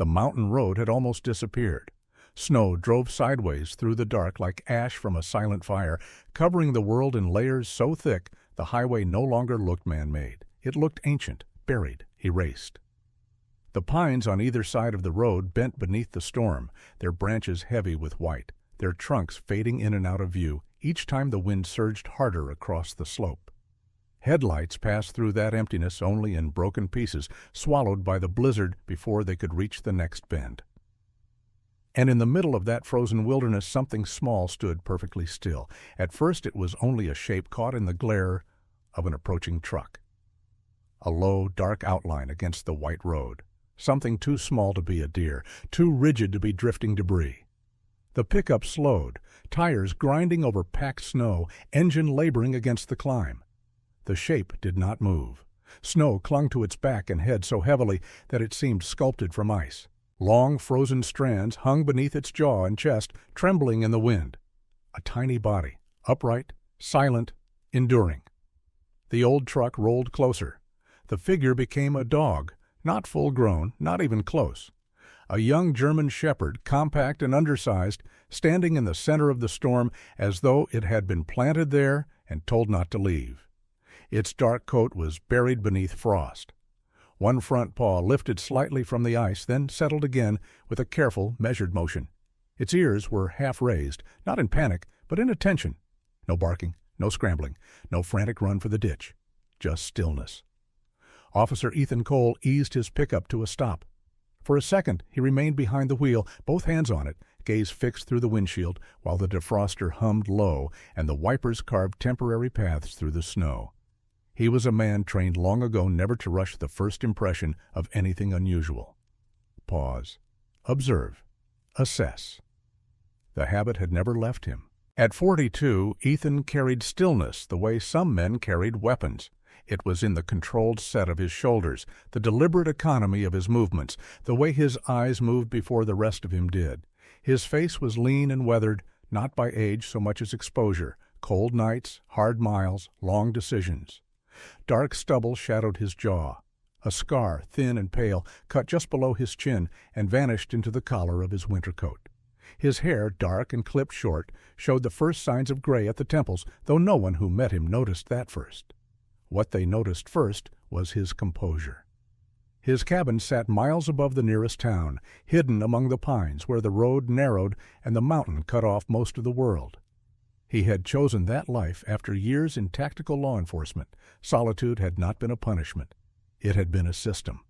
The mountain road had almost disappeared. Snow drove sideways through the dark like ash from a silent fire, covering the world in layers so thick the highway no longer looked man-made. It looked ancient, buried, erased. The pines on either side of the road bent beneath the storm, their branches heavy with white, their trunks fading in and out of view each time the wind surged harder across the slope. Headlights passed through that emptiness only in broken pieces, swallowed by the blizzard before they could reach the next bend. And in the middle of that frozen wilderness something small stood perfectly still. At first it was only a shape caught in the glare of an approaching truck. A low, dark outline against the white road. Something too small to be a deer, too rigid to be drifting debris. The pickup slowed, tires grinding over packed snow, engine laboring against the climb. The shape did not move. Snow clung to its back and head so heavily that it seemed sculpted from ice. Long frozen strands hung beneath its jaw and chest, trembling in the wind. A tiny body, upright, silent, enduring. The old truck rolled closer. The figure became a dog, not full-grown, not even close. A young German shepherd, compact and undersized, standing in the center of the storm as though it had been planted there and told not to leave. Its dark coat was buried beneath frost. One front paw lifted slightly from the ice, then settled again with a careful, measured motion. Its ears were half raised, not in panic, but in attention. No barking, no scrambling, no frantic run for the ditch. Just stillness. Officer Ethan Cole eased his pickup to a stop. For a second, he remained behind the wheel, both hands on it, gaze fixed through the windshield, while the defroster hummed low and the wipers carved temporary paths through the snow. He was a man trained long ago never to rush the first impression of anything unusual. Pause. Observe. Assess. The habit had never left him. At 42, Ethan carried stillness the way some men carried weapons. It was in the controlled set of his shoulders, the deliberate economy of his movements, the way his eyes moved before the rest of him did. His face was lean and weathered, not by age so much as exposure, cold nights, hard miles, long decisions. Dark stubble shadowed his jaw. A scar, thin and pale, cut just below his chin and vanished into the collar of his winter coat. His hair, dark and clipped short, showed the first signs of gray at the temples, though no one who met him noticed that first. What they noticed first was his composure. His cabin sat miles above the nearest town, hidden among the pines where the road narrowed and the mountain cut off most of the world. He had chosen that life after years in tactical law enforcement. Solitude had not been a punishment. It had been a system.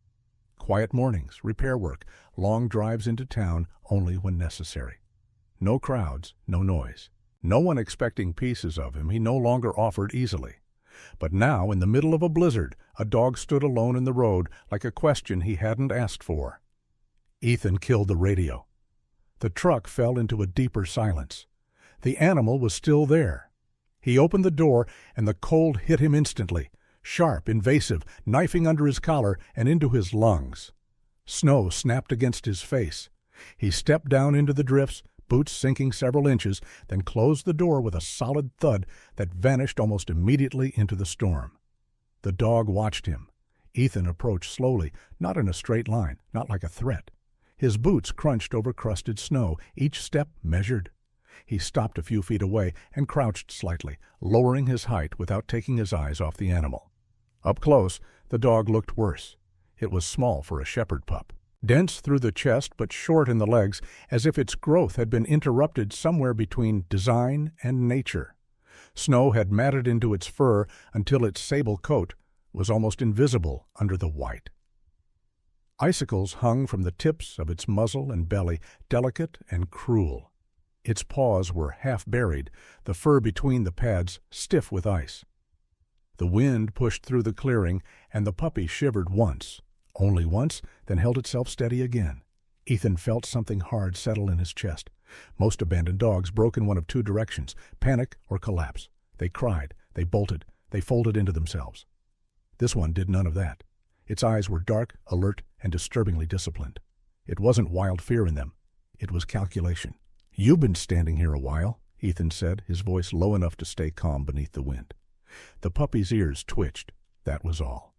Quiet mornings, repair work, long drives into town only when necessary. No crowds, no noise. No one expecting pieces of him he no longer offered easily. But now, in the middle of a blizzard, a dog stood alone in the road like a question he hadn't asked for. Ethan killed the radio. The truck fell into a deeper silence. The animal was still there. He opened the door, and the cold hit him instantly, sharp, invasive, knifing under his collar and into his lungs. Snow snapped against his face. He stepped down into the drifts, boots sinking several inches, then closed the door with a solid thud that vanished almost immediately into the storm. The dog watched him. Ethan approached slowly, not in a straight line, not like a threat. His boots crunched over crusted snow, each step measured. He stopped a few feet away and crouched slightly, lowering his height without taking his eyes off the animal. Up close, the dog looked worse. It was small for a shepherd pup. Dense through the chest but short in the legs, as if its growth had been interrupted somewhere between design and nature. Snow had matted into its fur until its sable coat was almost invisible under the white. Icicles hung from the tips of its muzzle and belly, delicate and cruel. Its paws were half buried, the fur between the pads stiff with ice. The wind pushed through the clearing, and the puppy shivered once, only once, then held itself steady again. Ethan felt something hard settle in his chest. Most abandoned dogs broke in one of two directions, panic or collapse. They cried, they bolted, they folded into themselves. This one did none of that. Its eyes were dark, alert, and disturbingly disciplined. It wasn't wild fear in them. It was calculation. "You've been standing here a while," Ethan said, his voice low enough to stay calm beneath the wind. The puppy's ears twitched. That was all.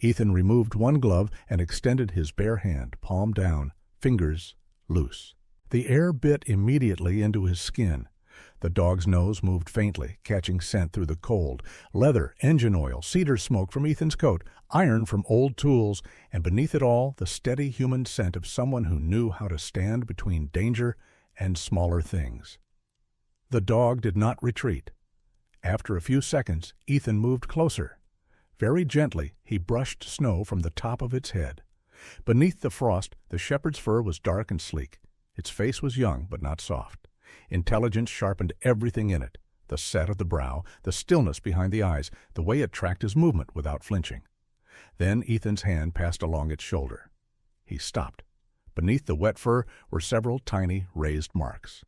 Ethan removed one glove and extended his bare hand, palm down, fingers loose. The air bit immediately into his skin. The dog's nose moved faintly, catching scent through the cold. Leather, engine oil, cedar smoke from Ethan's coat, iron from old tools, and beneath it all, the steady human scent of someone who knew how to stand between danger and smaller things. The dog did not retreat. After a few seconds, Ethan moved closer. Very gently, he brushed snow from the top of its head. Beneath the frost, the shepherd's fur was dark and sleek. Its face was young, but not soft. Intelligence sharpened everything in it, the set of the brow, the stillness behind the eyes, the way it tracked his movement without flinching. Then Ethan's hand passed along its shoulder. He stopped. Beneath the wet fur were several tiny, raised marks.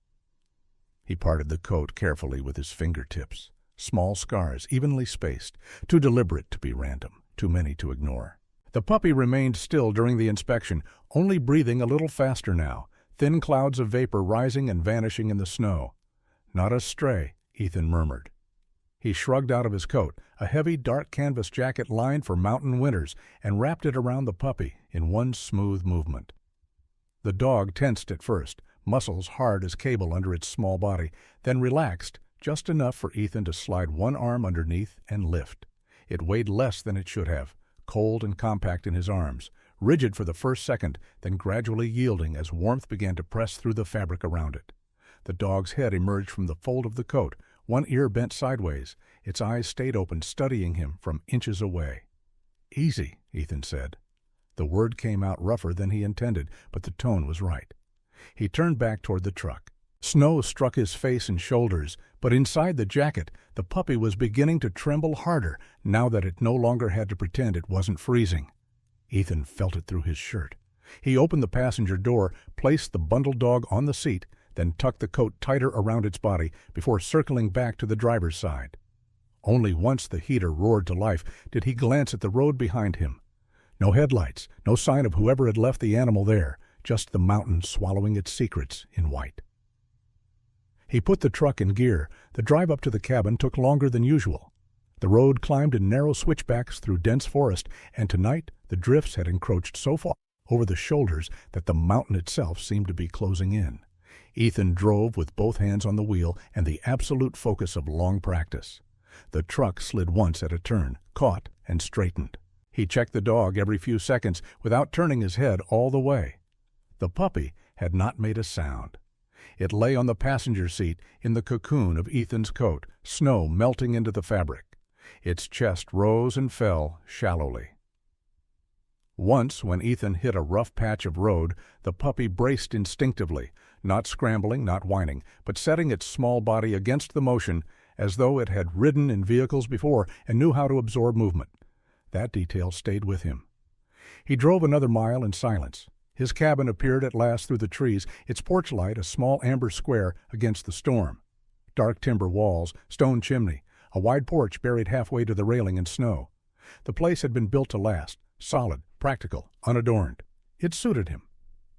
He parted the coat carefully with his fingertips. Small scars, evenly spaced, too deliberate to be random, too many to ignore. The puppy remained still during the inspection, only breathing a little faster now, thin clouds of vapor rising and vanishing in the snow. "Not a stray," Ethan murmured. He shrugged out of his coat, a heavy, dark canvas jacket lined for mountain winters, and wrapped it around the puppy in one smooth movement. The dog tensed at first, muscles hard as cable under its small body, then relaxed, just enough for Ethan to slide one arm underneath and lift. It weighed less than it should have, cold and compact in his arms, rigid for the first second, then gradually yielding as warmth began to press through the fabric around it. The dog's head emerged from the fold of the coat, one ear bent sideways. Its eyes stayed open, studying him from inches away. "Easy," Ethan said. The word came out rougher than he intended, but the tone was right. He turned back toward the truck. Snow struck his face and shoulders, but inside the jacket, the puppy was beginning to tremble harder now that it no longer had to pretend it wasn't freezing. Ethan felt it through his shirt. He opened the passenger door, placed the bundled dog on the seat, then tucked the coat tighter around its body before circling back to the driver's side. Only once the heater roared to life did he glance at the road behind him. No headlights, no sign of whoever had left the animal there, just the mountain swallowing its secrets in white. He put the truck in gear. The drive up to the cabin took longer than usual. The road climbed in narrow switchbacks through dense forest, and tonight the drifts had encroached so far over the shoulders that the mountain itself seemed to be closing in. Ethan drove with both hands on the wheel and the absolute focus of long practice. The truck slid once at a turn, caught, and straightened. He checked the dog every few seconds without turning his head all the way. The puppy had not made a sound. It lay on the passenger seat in the cocoon of Ethan's coat, snow melting into the fabric. Its chest rose and fell shallowly. Once, when Ethan hit a rough patch of road, the puppy braced instinctively, not scrambling, not whining, but setting its small body against the motion as though it had ridden in vehicles before and knew how to absorb movement. That detail stayed with him. He drove another mile in silence. His cabin appeared at last through the trees, its porch light a small amber square against the storm. Dark timber walls, stone chimney, a wide porch buried halfway to the railing in snow. The place had been built to last, solid, practical, unadorned. It suited him.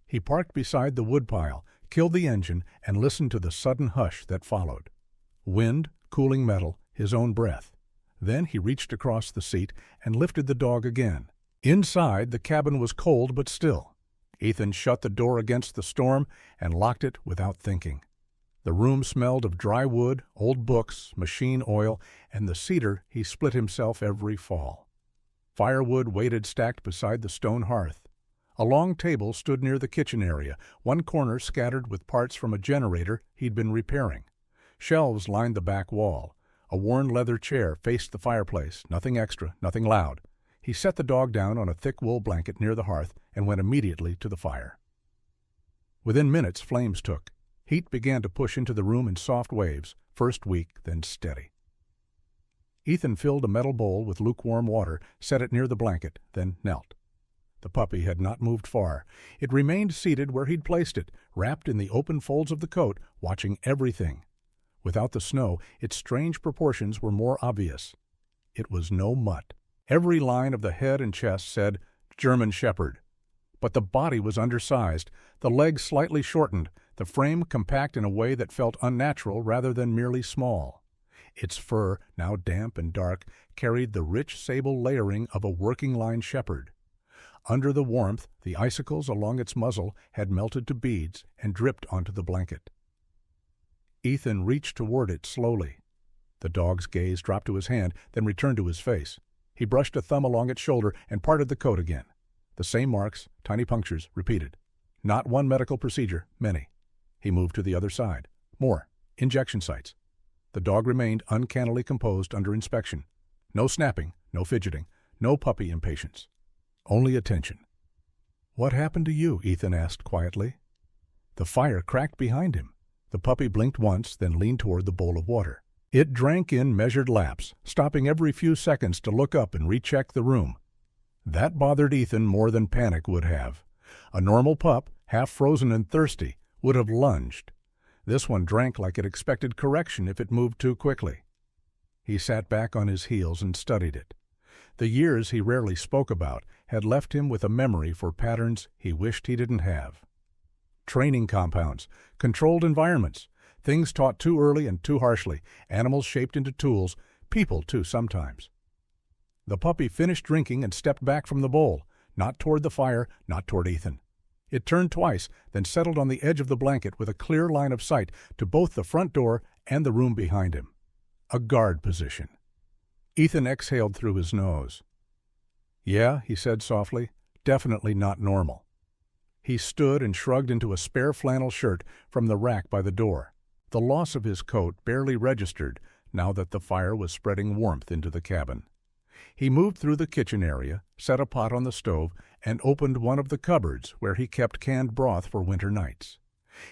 He parked beside the woodpile, killed the engine, and listened to the sudden hush that followed. Wind, cooling metal, his own breath. Then he reached across the seat and lifted the dog again. Inside, the cabin was cold but still. Ethan shut the door against the storm and locked it without thinking. The room smelled of dry wood, old books, machine oil, and the cedar he split himself every fall. Firewood waited stacked beside the stone hearth. A long table stood near the kitchen area, one corner scattered with parts from a generator he'd been repairing. Shelves lined the back wall. A worn leather chair faced the fireplace, nothing extra, nothing loud. He set the dog down on a thick wool blanket near the hearth and went immediately to the fire. Within minutes, flames took. Heat began to push into the room in soft waves, first weak, then steady. Ethan filled a metal bowl with lukewarm water, set it near the blanket, then knelt. The puppy had not moved far. It remained seated where he'd placed it, wrapped in the open folds of the coat, watching everything. Without the snow, its strange proportions were more obvious. It was no mutt. Every line of the head and chest said German Shepherd. But the body was undersized, the legs slightly shortened, the frame compact in a way that felt unnatural rather than merely small. Its fur, now damp and dark, carried the rich sable layering of a working-line shepherd. Under the warmth, the icicles along its muzzle had melted to beads and dripped onto the blanket. Ethan reached toward it slowly. The dog's gaze dropped to his hand, then returned to his face. He brushed a thumb along its shoulder and parted the coat again. The same marks, tiny punctures, repeated. Not one medical procedure, many. He moved to the other side. More. Injection sites. The dog remained uncannily composed under inspection. No snapping, no fidgeting, no puppy impatience. Only attention. "What happened to you?" Ethan asked quietly. The fire cracked behind him. The puppy blinked once, then leaned toward the bowl of water. It drank in measured laps, stopping every few seconds to look up and recheck the room. That bothered Ethan more than panic would have. A normal pup, half frozen and thirsty, would have lunged. This one drank like it expected correction if it moved too quickly. He sat back on his heels and studied it. The years he rarely spoke about had left him with a memory for patterns he wished he didn't have. Training compounds, controlled environments, things taught too early and too harshly, animals shaped into tools, people too sometimes. The puppy finished drinking and stepped back from the bowl, not toward the fire, not toward Ethan. It turned twice, then settled on the edge of the blanket with a clear line of sight to both the front door and the room behind him. A guard position. Ethan exhaled through his nose. "Yeah," he said softly, "definitely not normal." He stood and shrugged into a spare flannel shirt from the rack by the door. The loss of his coat barely registered now that the fire was spreading warmth into the cabin. He moved through the kitchen area, set a pot on the stove, and opened one of the cupboards where he kept canned broth for winter nights.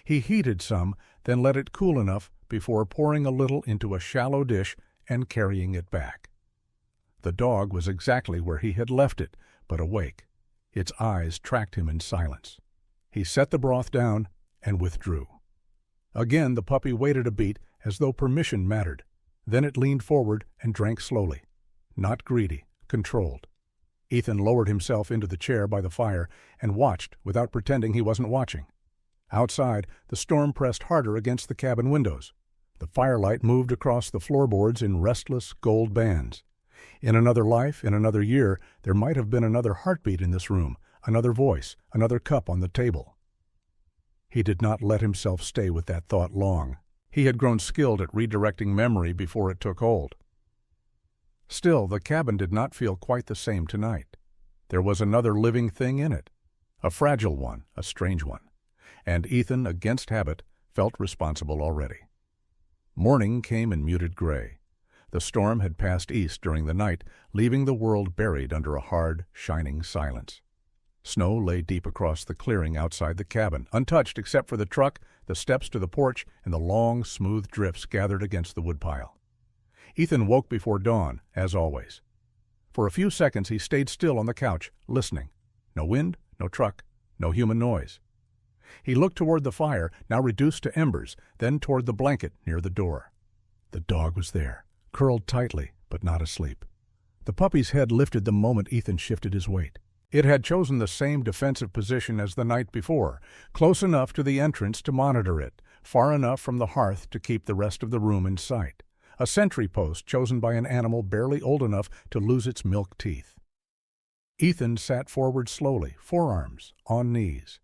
He heated some, then let it cool enough before pouring a little into a shallow dish and carrying it back. The dog was exactly where he had left it, but awake. Its eyes tracked him in silence. He set the broth down and withdrew. Again the puppy waited a beat as though permission mattered. Then it leaned forward and drank slowly. Not greedy, controlled. Ethan lowered himself into the chair by the fire and watched without pretending he wasn't watching. Outside, the storm pressed harder against the cabin windows. The firelight moved across the floorboards in restless gold bands. In another life, in another year, there might have been another heartbeat in this room, another voice, another cup on the table. He did not let himself stay with that thought long. He had grown skilled at redirecting memory before it took hold. Still, the cabin did not feel quite the same tonight. There was another living thing in it, a fragile one, a strange one, and Ethan, against habit, felt responsible already. Morning came in muted gray. The storm had passed east during the night, leaving the world buried under a hard, shining silence. Snow lay deep across the clearing outside the cabin, untouched except for the truck, the steps to the porch, and the long, smooth drifts gathered against the woodpile. Ethan woke before dawn, as always. For a few seconds he stayed still on the couch, listening. No wind, no truck, no human noise. He looked toward the fire, now reduced to embers, then toward the blanket near the door. The dog was there, curled tightly, but not asleep. The puppy's head lifted the moment Ethan shifted his weight. It had chosen the same defensive position as the night before, close enough to the entrance to monitor it, far enough from the hearth to keep the rest of the room in sight. A sentry post chosen by an animal barely old enough to lose its milk teeth. Ethan sat forward slowly, forearms on knees.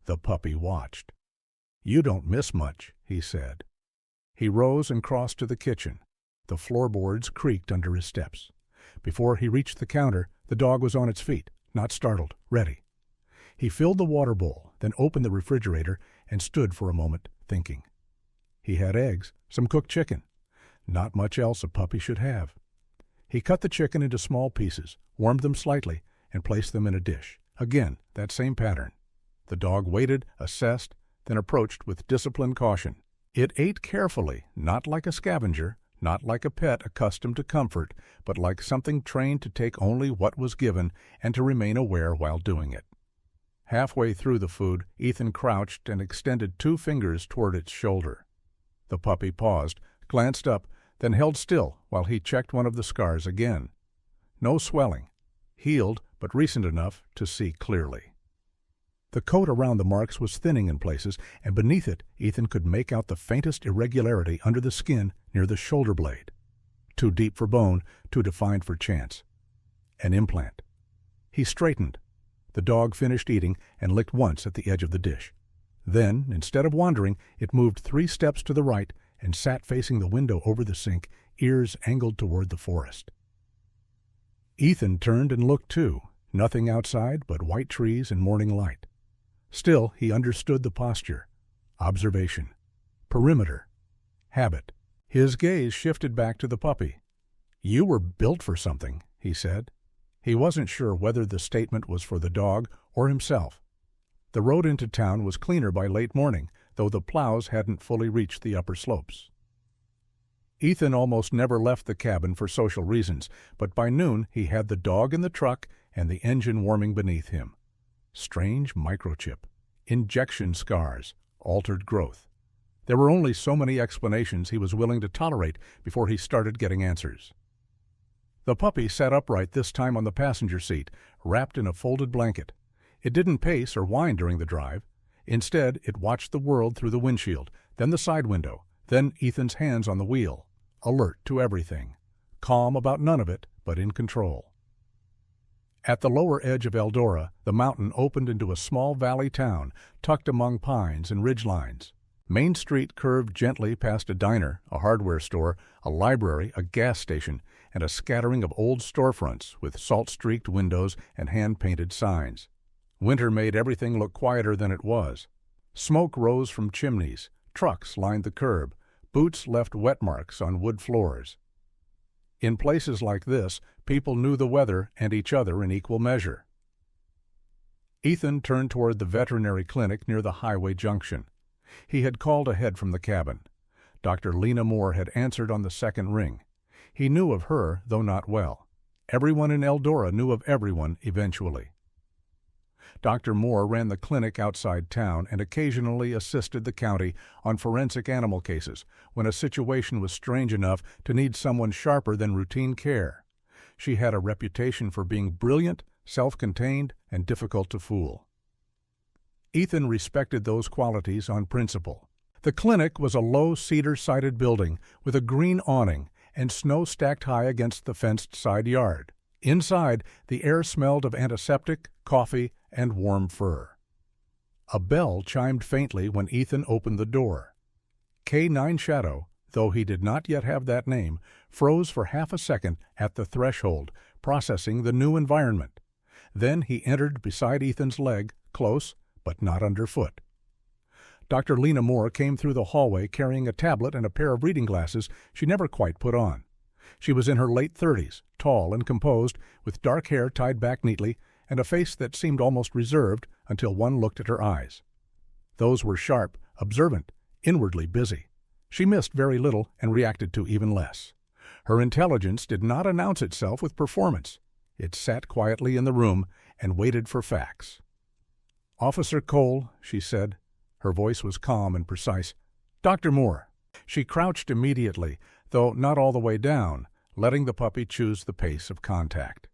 The puppy watched. "You don't miss much," he said. He rose and crossed to the kitchen. The floorboards creaked under his steps. Before he reached the counter, the dog was on its feet, not startled, ready. He filled the water bowl, then opened the refrigerator and stood for a moment, thinking. He had eggs, some cooked chicken. Not much else a puppy should have. He cut the chicken into small pieces, warmed them slightly, and placed them in a dish. Again, that same pattern. The dog waited, assessed, then approached with disciplined caution. It ate carefully, not like a scavenger, not like a pet accustomed to comfort, but like something trained to take only what was given and to remain aware while doing it. Halfway through the food, Ethan crouched and extended 2 fingers toward its shoulder. The puppy paused, glanced up, then held still while he checked one of the scars again. No swelling. Healed, but recent enough to see clearly. The coat around the marks was thinning in places, and beneath it Ethan could make out the faintest irregularity under the skin near the shoulder blade. Too deep for bone, too defined for chance. An implant. He straightened. The dog finished eating and licked once at the edge of the dish. Then, instead of wandering, it moved 3 steps to the right and sat facing the window over the sink, ears angled toward the forest. Ethan turned and looked too. Nothing outside but white trees and morning light. Still, he understood the posture. Observation. Perimeter. Habit. His gaze shifted back to the puppy. "You were built for something," he said. He wasn't sure whether the statement was for the dog or himself. The road into town was cleaner by late morning, though the plows hadn't fully reached the upper slopes. Ethan almost never left the cabin for social reasons, but by noon he had the dog in the truck and the engine warming beneath him. Strange microchip. Injection scars. Altered growth. There were only so many explanations he was willing to tolerate before he started getting answers. The puppy sat upright this time on the passenger seat, wrapped in a folded blanket. It didn't pace or whine during the drive. Instead, it watched the world through the windshield, then the side window, then Ethan's hands on the wheel, alert to everything, calm about none of it, but in control. At the lower edge of Eldora, the mountain opened into a small valley town, tucked among pines and ridgelines. Main Street curved gently past a diner, a hardware store, a library, a gas station, and a scattering of old storefronts with salt-streaked windows and hand-painted signs. Winter made everything look quieter than it was. Smoke rose from chimneys, trucks lined the curb, boots left wet marks on wood floors. In places like this, people knew the weather and each other in equal measure. Ethan turned toward the veterinary clinic near the highway junction. He had called ahead from the cabin. Dr. Lena Moore had answered on the second ring. He knew of her, though not well. Everyone in Eldora knew of everyone eventually. Dr. Moore ran the clinic outside town and occasionally assisted the county on forensic animal cases when a situation was strange enough to need someone sharper than routine care. She had a reputation for being brilliant, self-contained, and difficult to fool. Ethan respected those qualities on principle. The clinic was a low cedar-sided building with a green awning and snow stacked high against the fenced side yard. Inside, the air smelled of antiseptic, coffee, and warm fur. A bell chimed faintly when Ethan opened the door. K9 Shadow, though he did not yet have that name, froze for half a second at the threshold, processing the new environment. Then he entered beside Ethan's leg, close, but not underfoot. Dr. Lena Moore came through the hallway carrying a tablet and a pair of reading glasses she never quite put on. She was in her late 30s, tall and composed, with dark hair tied back neatly, and a face that seemed almost reserved until one looked at her eyes. Those were sharp, observant, inwardly busy. She missed very little and reacted to even less. Her intelligence did not announce itself with performance. It sat quietly in the room and waited for facts. "Officer Cole," she said. Her voice was calm and precise. "Dr. Moore." She crouched immediately, though not all the way down, letting the puppy choose the pace of contact.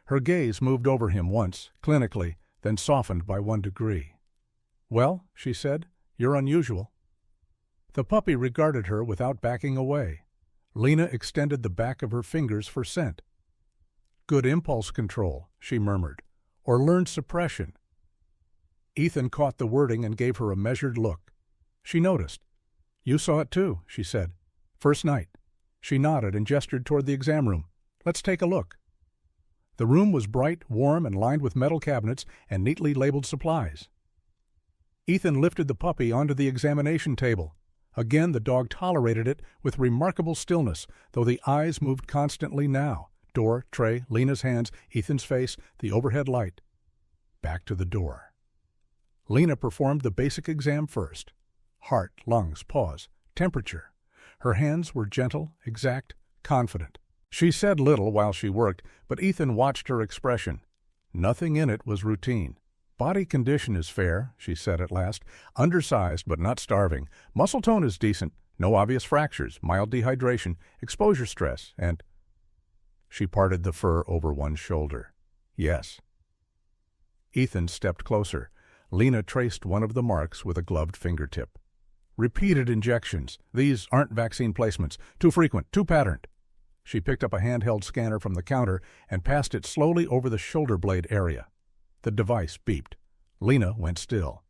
Her gaze moved over him once, clinically, then softened by 1 degree. "Well," she said, "you're unusual." The puppy regarded her without backing away. Lena extended the back of her fingers for scent. "Good impulse control," she murmured, "or learned suppression." Ethan caught the wording and gave her a measured look. She noticed. "You saw it too," she said. "First night." She nodded and gestured toward the exam room. "Let's take a look." The room was bright, warm, and lined with metal cabinets and neatly labeled supplies. Ethan lifted the puppy onto the examination table. Again the dog tolerated it with remarkable stillness, though the eyes moved constantly now. Door, tray, Lena's hands, Ethan's face, the overhead light. Back to the door. Lena performed the basic exam first. Heart, lungs, pause, temperature. Her hands were gentle, exact, confident. She said little while she worked, but Ethan watched her expression. Nothing in it was routine. "Body condition is fair," she said at last. "Undersized, but not starving. Muscle tone is decent. No obvious fractures, mild dehydration, exposure stress, and—" She parted the fur over one shoulder. "Yes." Ethan stepped closer. Lena traced one of the marks with a gloved fingertip. "Repeated injections. These aren't vaccine placements. Too frequent, too patterned." She picked up a handheld scanner from the counter and passed it slowly over the shoulder blade area. The device beeped. Lena went still.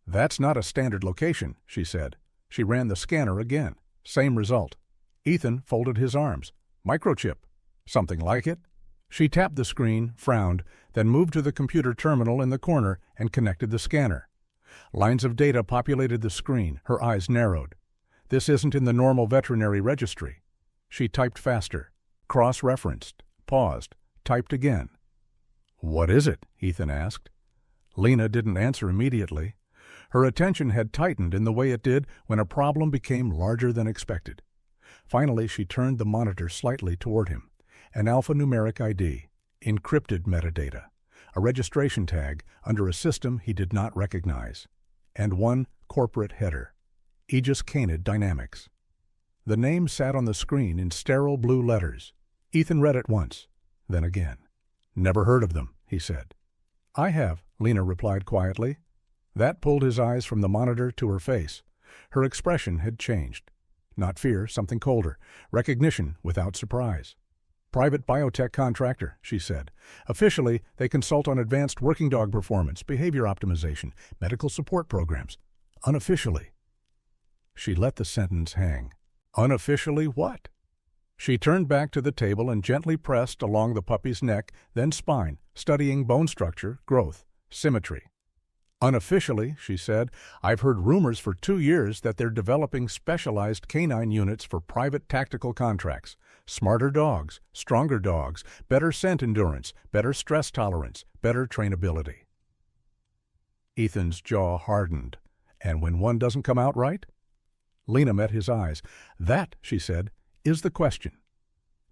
"That's not a standard location," she said. She ran the scanner again. Same result. Ethan folded his arms. "Microchip. Something like it?" She tapped the screen, frowned, then moved to the computer terminal in the corner and connected the scanner. Lines of data populated the screen. Her eyes narrowed. "This isn't in the normal veterinary registry." She typed faster, cross-referenced, paused, typed again. "What is it?" Ethan asked. Lena didn't answer immediately. Her attention had tightened in the way it did when a problem became larger than expected. Finally, she turned the monitor slightly toward him. An alphanumeric ID, encrypted metadata, a registration tag under a system he did not recognize, and one corporate header, Aegis Canid Dynamics. The name sat on the screen in sterile blue letters. Ethan read it once, then again. "Never heard of them," he said. "I have," Lena replied quietly. That pulled his eyes from the monitor to her face. Her expression had changed. Not fear, something colder. Recognition without surprise. "Private biotech contractor," she said. "Officially, they consult on advanced working dog performance, behavior optimization, medical support programs. Unofficially." She let the sentence hang. Unofficially what? She turned back to the table and gently pressed along the puppy's neck, then spine, studying bone structure, growth, symmetry. "Unofficially," she said, "I've heard rumors for 2 years that they're developing specialized canine units for private tactical contracts. Smarter dogs, stronger dogs, better scent endurance, better stress tolerance, better trainability." Ethan's jaw hardened. "And when one doesn't come out right?" Lena met his eyes. "That," she said, "is the question."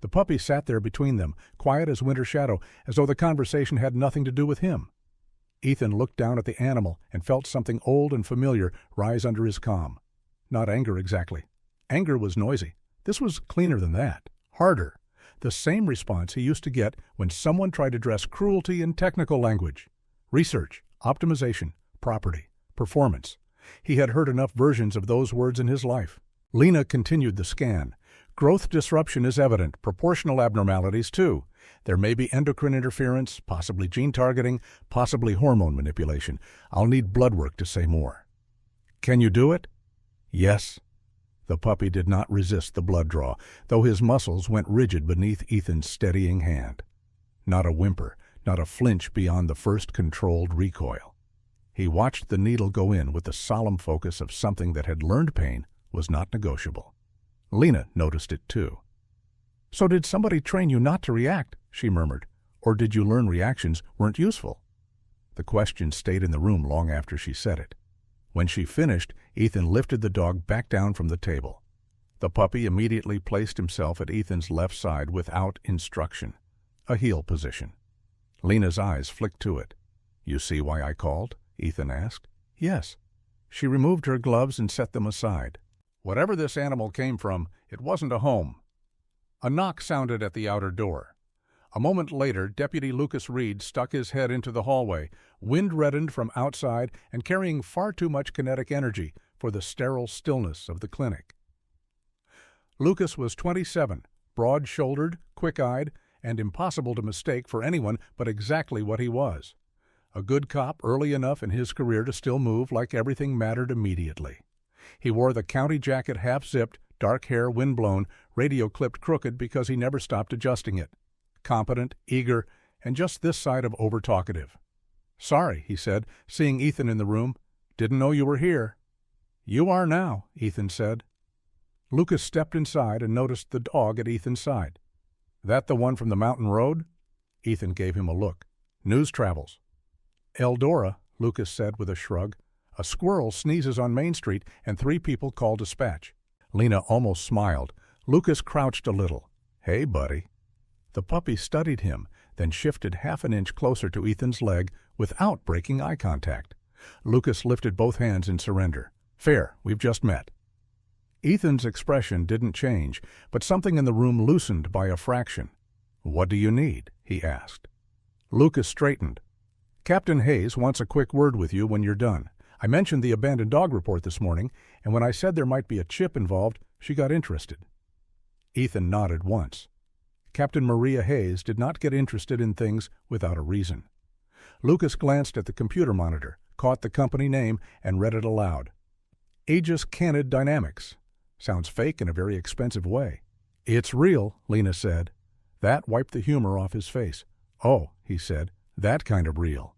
The puppy sat there between them, quiet as winter shadow, as though the conversation had nothing to do with him. Ethan looked down at the animal and felt something old and familiar rise under his calm. Not anger exactly. Anger was noisy. This was cleaner than that, harder. The same response he used to get when someone tried to dress cruelty in technical language. Research, optimization, property, performance. He had heard enough versions of those words in his life. Lena continued the scan. "Growth disruption is evident, proportional abnormalities too. There may be endocrine interference, possibly gene targeting, possibly hormone manipulation. I'll need blood work to say more." "Can you do it?" "Yes." The puppy did not resist the blood draw, though his muscles went rigid beneath Ethan's steadying hand. Not a whimper, not a flinch beyond the first controlled recoil. He watched the needle go in with the solemn focus of something that had learned pain was not negotiable. Lena noticed it too. "So did somebody train you not to react?" she murmured. "Or did you learn reactions weren't useful?" The question stayed in the room long after she said it. When she finished, Ethan lifted the dog back down from the table. The puppy immediately placed himself at Ethan's left side without instruction, a heel position. Lena's eyes flicked to it. "You see why I called?" Ethan asked. "Yes." She removed her gloves and set them aside. Whatever this animal came from, it wasn't a home. A knock sounded at the outer door. A moment later, Deputy Lucas Reed stuck his head into the hallway, wind-reddened from outside and carrying far too much kinetic energy for the sterile stillness of the clinic. Lucas was 27, broad-shouldered, quick-eyed, and impossible to mistake for anyone but exactly what he was. A good cop early enough in his career to still move like everything mattered immediately. He wore the county jacket half-zipped, dark hair windblown, radio clipped crooked because he never stopped adjusting it. Competent, eager, and just this side of over-talkative. "Sorry," he said, seeing Ethan in the room. "Didn't know you were here." "You are now," Ethan said. Lucas stepped inside and noticed the dog at Ethan's side. "That the one from the mountain road?" Ethan gave him a look. "News travels." "Eldora," Lucas said with a shrug. "A squirrel sneezes on Main Street and 3 people call dispatch." Lena almost smiled. Lucas crouched a little. "Hey, buddy." The puppy studied him, then shifted half an inch closer to Ethan's leg without breaking eye contact. Lucas lifted both hands in surrender. "Fair, we've just met." Ethan's expression didn't change, but something in the room loosened by a fraction. "What do you need?" he asked. Lucas straightened. "Captain Hayes wants a quick word with you when you're done. I mentioned the abandoned dog report this morning, and when I said there might be a chip involved, she got interested." Ethan nodded once. Captain Maria Hayes did not get interested in things without a reason. Lucas glanced at the computer monitor, caught the company name, and read it aloud. Aegis Canid Dynamics. Sounds fake in a very expensive way. It's real, Lena said. That wiped the humor off his face. Oh, he said, that kind of real.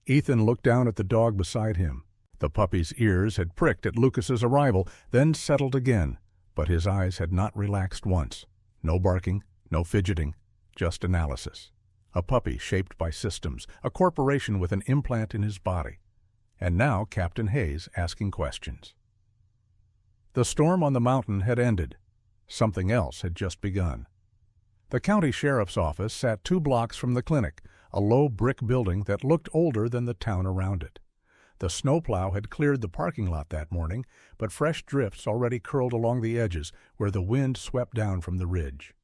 Ethan looked down at the dog beside him. The puppy's ears had pricked at Lucas's arrival, then settled again, but his eyes had not relaxed once. No barking, no fidgeting, just analysis. A puppy shaped by systems, a corporation with an implant in his body. And now Captain Hayes asking questions. The storm on the mountain had ended. Something else had just begun. The county sheriff's office sat 2 blocks from the clinic, a low brick building that looked older than the town around it. The snowplow had cleared the parking lot that morning, but fresh drifts already curled along the edges where the wind swept down from the ridge.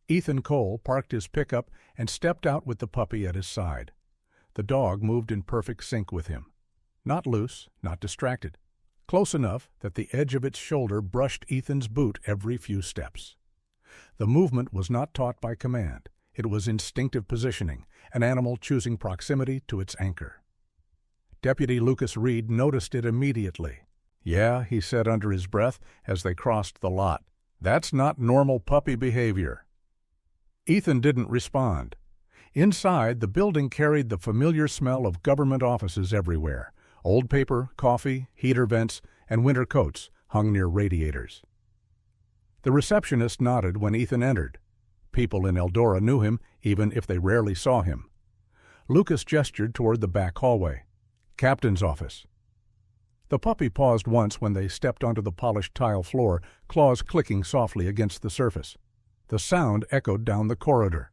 Ethan Cole parked his pickup and stepped out with the puppy at his side. The dog moved in perfect sync with him. Not loose, not distracted. Close enough that the edge of its shoulder brushed Ethan's boot every few steps. The movement was not taught by command. It was instinctive positioning, an animal choosing proximity to its anchor. Deputy Lucas Reed noticed it immediately. Yeah, he said under his breath as they crossed the lot. That's not normal puppy behavior. Ethan didn't respond. Inside, the building carried the familiar smell of government offices everywhere. Old paper, coffee, heater vents, and winter coats hung near radiators. The receptionist nodded when Ethan entered. People in Eldora knew him, even if they rarely saw him. Lucas gestured toward the back hallway. Captain's office. The puppy paused once when they stepped onto the polished tile floor, claws clicking softly against the surface. The sound echoed down the corridor.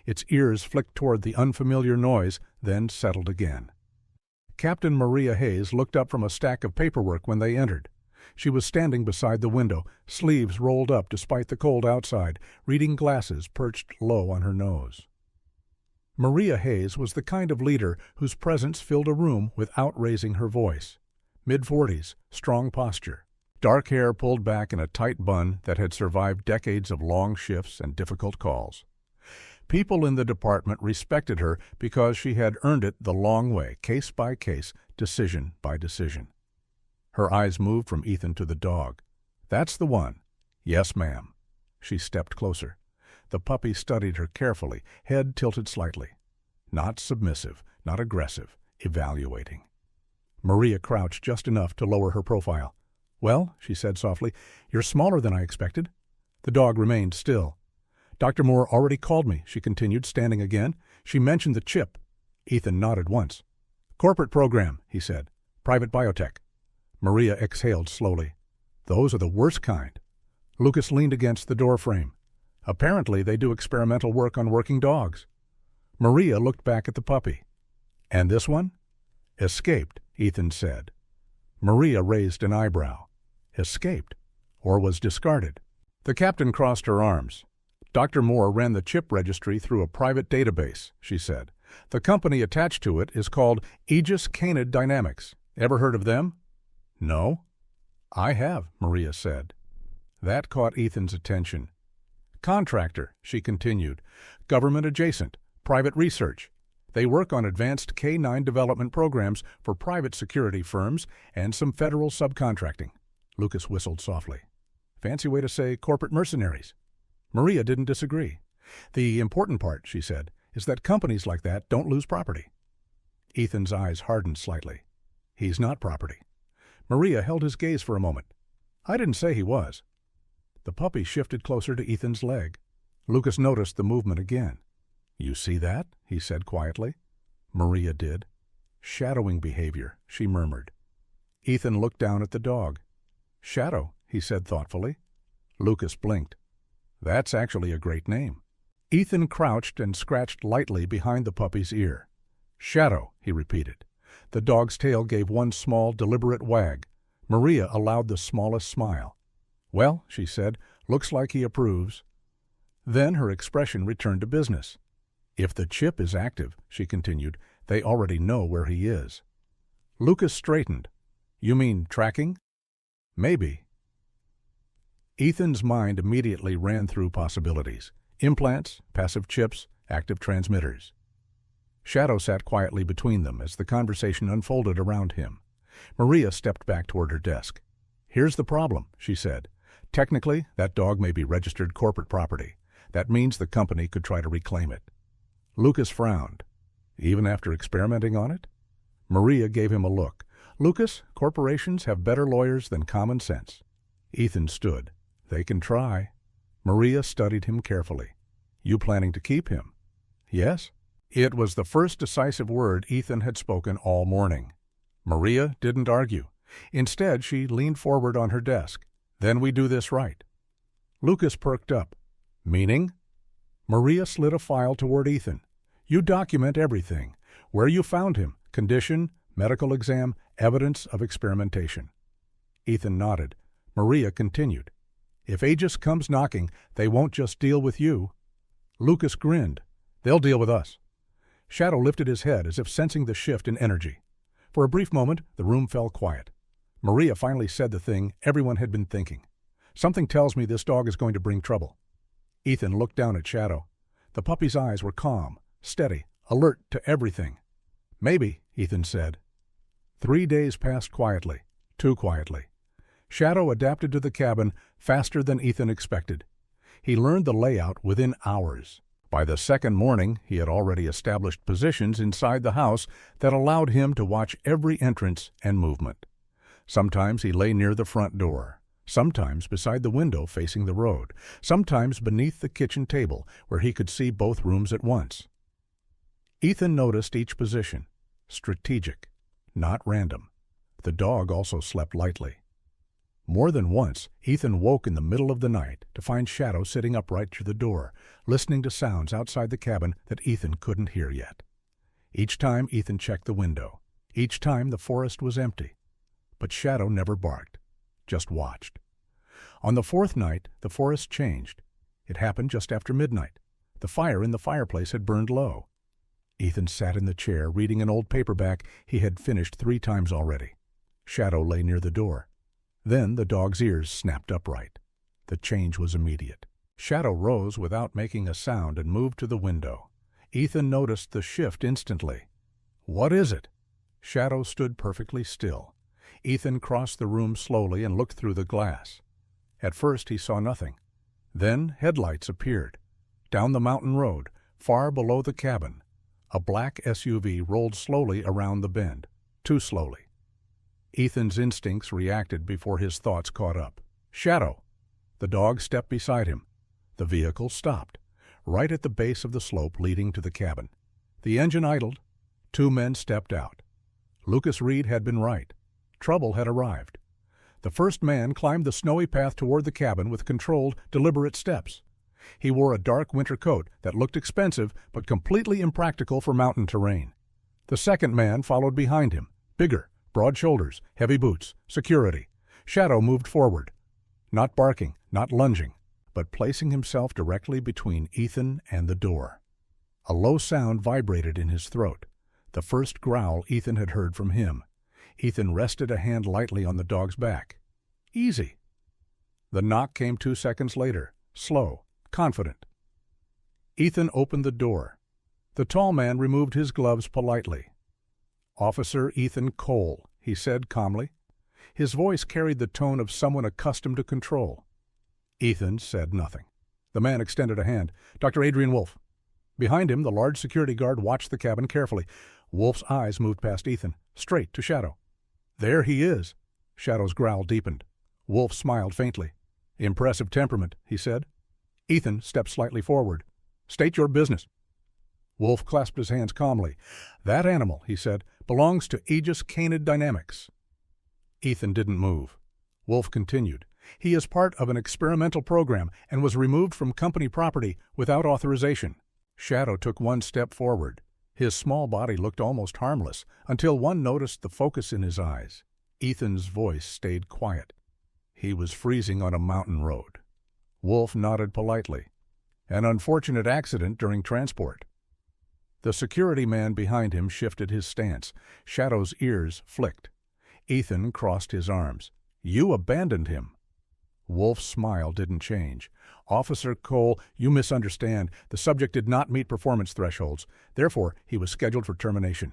Its ears flicked toward the unfamiliar noise, then settled again. Captain Maria Hayes looked up from a stack of paperwork when they entered. She was standing beside the window, sleeves rolled up despite the cold outside, reading glasses perched low on her nose. Maria Hayes was the kind of leader whose presence filled a room without raising her voice. Mid-40s, strong posture, dark hair pulled back in a tight bun that had survived decades of long shifts and difficult calls. People in the department respected her because she had earned it the long way, case by case, decision by decision. Her eyes moved from Ethan to the dog. That's the one. Yes, ma'am. She stepped closer. The puppy studied her carefully, head tilted slightly. Not submissive, not aggressive, evaluating. Maria crouched just enough to lower her profile. Well, she said softly, you're smaller than I expected. The dog remained still. Dr. Moore already called me, she continued, standing again. She mentioned the chip. Ethan nodded once. Corporate program, he said. Private biotech. Maria exhaled slowly. Those are the worst kind. Lucas leaned against the doorframe. Apparently they do experimental work on working dogs. Maria looked back at the puppy. And this one? Escaped, Ethan said. Maria raised an eyebrow. Escaped? Or was discarded? The captain crossed her arms. Dr. Moore ran the chip registry through a private database, she said. The company attached to it is called Aegis Canid Dynamics. Ever heard of them? No. I have, Maria said. That caught Ethan's attention. Contractor, she continued. Government adjacent. Private research. They work on advanced K-9 development programs for private security firms and some federal subcontracting. Lucas whistled softly. Fancy way to say corporate mercenaries. Maria didn't disagree. The important part, she said, is that companies like that don't lose property. Ethan's eyes hardened slightly. He's not property. Maria held his gaze for a moment. I didn't say he was. The puppy shifted closer to Ethan's leg. Lucas noticed the movement again. You see that? He said quietly. Maria did. Shadowing behavior, she murmured. Ethan looked down at the dog. Shadow, he said thoughtfully. Lucas blinked. That's actually a great name. Ethan crouched and scratched lightly behind the puppy's ear. Shadow, he repeated. The dog's tail gave one small, deliberate wag. Maria allowed the smallest smile. Well, she said, looks like he approves. Then her expression returned to business. If the chip is active, she continued, they already know where he is. Lucas straightened. You mean tracking? Maybe. Ethan's mind immediately ran through possibilities: implants, passive chips, active transmitters. Shadow sat quietly between them as the conversation unfolded around him. Maria stepped back toward her desk. "Here's the problem," she said. "Technically, that dog may be registered corporate property. That means the company could try to reclaim it." Lucas frowned. "Even after experimenting on it?" Maria gave him a look. "Lucas, corporations have better lawyers than common sense." Ethan stood. "They can try." Maria studied him carefully. "You planning to keep him?" "Yes." It was the first decisive word Ethan had spoken all morning. Maria didn't argue. Instead, she leaned forward on her desk. "Then we do this right." Lucas perked up. "Meaning?" Maria slid a file toward Ethan. "You document everything. Where you found him, condition, medical exam, evidence of experimentation." Ethan nodded. Maria continued. "If Aegis comes knocking, they won't just deal with you." Lucas grinned. "They'll deal with us." Shadow lifted his head as if sensing the shift in energy. For a brief moment, the room fell quiet. Maria finally said the thing everyone had been thinking. "Something tells me this dog is going to bring trouble." Ethan looked down at Shadow. The puppy's eyes were calm, steady, alert to everything. "Maybe," Ethan said. 3 days passed quietly, too quietly. Shadow adapted to the cabin faster than Ethan expected. He learned the layout within hours. By the second morning, he had already established positions inside the house that allowed him to watch every entrance and movement. Sometimes he lay near the front door, sometimes beside the window facing the road, sometimes beneath the kitchen table where he could see both rooms at once. Ethan noticed each position, strategic, not random. The dog also slept lightly. More than once, Ethan woke in the middle of the night to find Shadow sitting upright to the door, listening to sounds outside the cabin that Ethan couldn't hear yet. Each time Ethan checked the window. Each time the forest was empty. But Shadow never barked, just watched. On the fourth night, the forest changed. It happened just after midnight. The fire in the fireplace had burned low. Ethan sat in the chair reading an old paperback he had finished 3 times already. Shadow lay near the door. Then the dog's ears snapped upright. The change was immediate. Shadow rose without making a sound and moved to the window. Ethan noticed the shift instantly. "What is it?" Shadow stood perfectly still. Ethan crossed the room slowly and looked through the glass. At first he saw nothing. Then headlights appeared. Down the mountain road, far below the cabin, a black SUV rolled slowly around the bend, too slowly. Ethan's instincts reacted before his thoughts caught up. "Shadow!" The dog stepped beside him. The vehicle stopped, right at the base of the slope leading to the cabin. The engine idled. 2 men stepped out. Lucas Reed had been right. Trouble had arrived. The first man climbed the snowy path toward the cabin with controlled, deliberate steps. He wore a dark winter coat that looked expensive but completely impractical for mountain terrain. The second man followed behind him, bigger, broad shoulders, heavy boots, security. Shadow moved forward, not barking, not lunging, but placing himself directly between Ethan and the door. A low sound vibrated in his throat, the first growl Ethan had heard from him. Ethan rested a hand lightly on the dog's back. "Easy." The knock came 2 seconds later, slow, confident. Ethan opened the door. The tall man removed his gloves politely. "Officer Ethan Cole," he said calmly. His voice carried the tone of someone accustomed to control. Ethan said nothing. The man extended a hand. "Dr. Adrian Wolf." Behind him, the large security guard watched the cabin carefully. Wolf's eyes moved past Ethan, straight to Shadow. "There he is." Shadow's growl deepened. Wolf smiled faintly. "Impressive temperament," he said. Ethan stepped slightly forward. "State your business." Wolf clasped his hands calmly. "That animal," he said, "belongs to Aegis Canid Dynamics." Ethan didn't move. Wolf continued. "He is part of an experimental program and was removed from company property without authorization." Shadow took 1 step forward. His small body looked almost harmless until one noticed the focus in his eyes. Ethan's voice stayed quiet. He was freezing on a mountain road. Wolf nodded politely. "An unfortunate accident during transport." The security man behind him shifted his stance. Shadow's ears flicked. Ethan crossed his arms. "You abandoned him." Wolf's smile didn't change. "Officer Cole, you misunderstand. The subject did not meet performance thresholds. Therefore, he was scheduled for termination."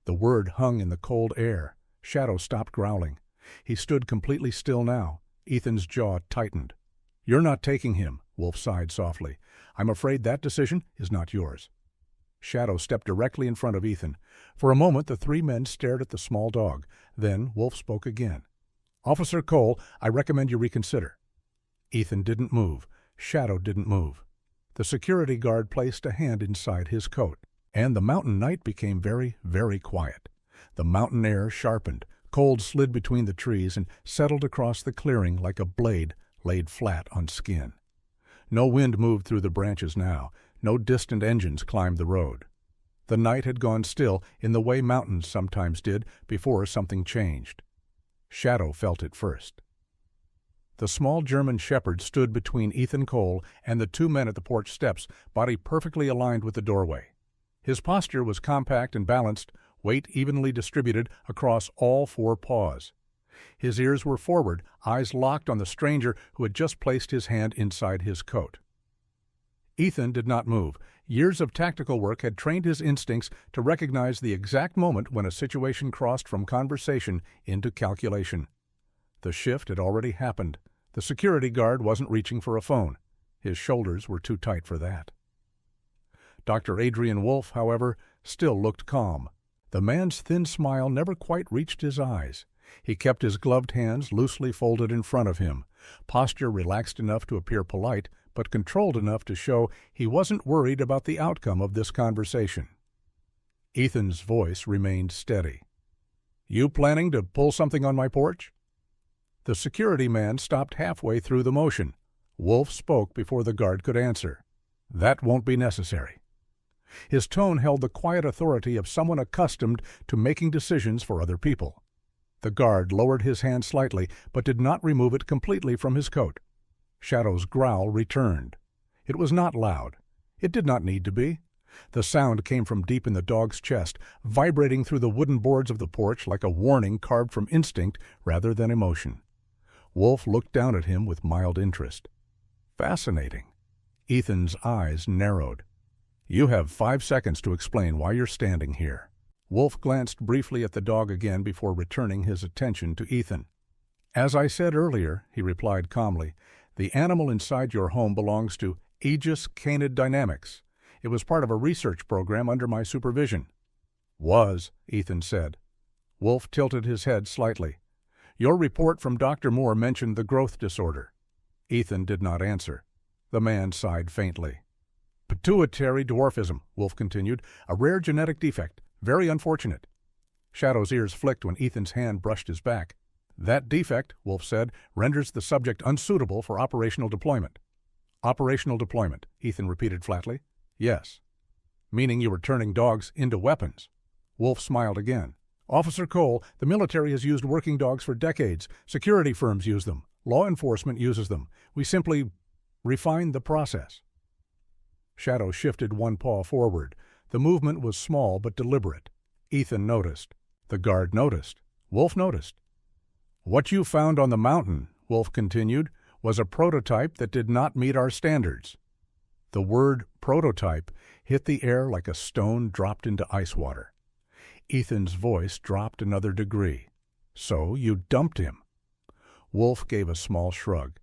The word hung in the cold air. Shadow stopped growling. He stood completely still now. Ethan's jaw tightened. "You're not taking him," Wolf sighed softly. "I'm afraid that decision is not yours." Shadow stepped directly in front of Ethan. For a moment the three men stared at the small dog. Then Wolf spoke again. "Officer Cole, I recommend you reconsider." Ethan didn't move. Shadow didn't move. The security guard placed a hand inside his coat, and the mountain night became very, very quiet. The mountain air sharpened. Cold slid between the trees and settled across the clearing like a blade laid flat on skin. No wind moved through the branches now. No distant engines climbed the road. The night had gone still in the way mountains sometimes did before something changed. Shadow felt it first. The small German shepherd stood between Ethan Cole and the two men at the porch steps, body perfectly aligned with the doorway. His posture was compact and balanced, weight evenly distributed across all four paws. His ears were forward, eyes locked on the stranger who had just placed his hand inside his coat. Ethan did not move. Years of tactical work had trained his instincts to recognize the exact moment when a situation crossed from conversation into calculation. The shift had already happened. The security guard wasn't reaching for a phone. His shoulders were too tight for that. Dr. Adrian Wolf, however, still looked calm. The man's thin smile never quite reached his eyes. He kept his gloved hands loosely folded in front of him, posture relaxed enough to appear polite, but controlled enough to show he wasn't worried about the outcome of this conversation. Ethan's voice remained steady. "You planning to pull something on my porch?" The security man stopped halfway through the motion. Wolf spoke before the guard could answer. "That won't be necessary." His tone held the quiet authority of someone accustomed to making decisions for other people. The guard lowered his hand slightly, but did not remove it completely from his coat. Shadow's growl returned. It was not loud. It did not need to be. The sound came from deep in the dog's chest, vibrating through the wooden boards of the porch like a warning carved from instinct rather than emotion. Wolf looked down at him with mild interest. "Fascinating." Ethan's eyes narrowed. "You have 5 seconds to explain why you're standing here." Wolf glanced briefly at the dog again before returning his attention to Ethan. "As I said earlier," he replied calmly, "the animal inside your home belongs to Aegis Canid Dynamics. It was part of a research program under my supervision." "Was," Ethan said. Wolf tilted his head slightly. "Your report from Dr. Moore mentioned the growth disorder." Ethan did not answer. The man sighed faintly. "Pituitary dwarfism," Wolf continued, "a rare genetic defect. Very unfortunate." Shadow's ears flicked when Ethan's hand brushed his back. "That defect," Wolf said, "renders the subject unsuitable for operational deployment." "Operational deployment," Ethan repeated flatly. "Yes." "Meaning you were turning dogs into weapons." Wolf smiled again. "Officer Cole, the military has used working dogs for decades. Security firms use them. Law enforcement uses them. We simply refined the process." Shadow shifted one paw forward. The movement was small but deliberate. Ethan noticed. The guard noticed. Wolf noticed. "What you found on the mountain," Wolf continued, "was a prototype that did not meet our standards." The word prototype hit the air like a stone dropped into ice water. Ethan's voice dropped another degree. "So you dumped him." Wolf gave a small shrug.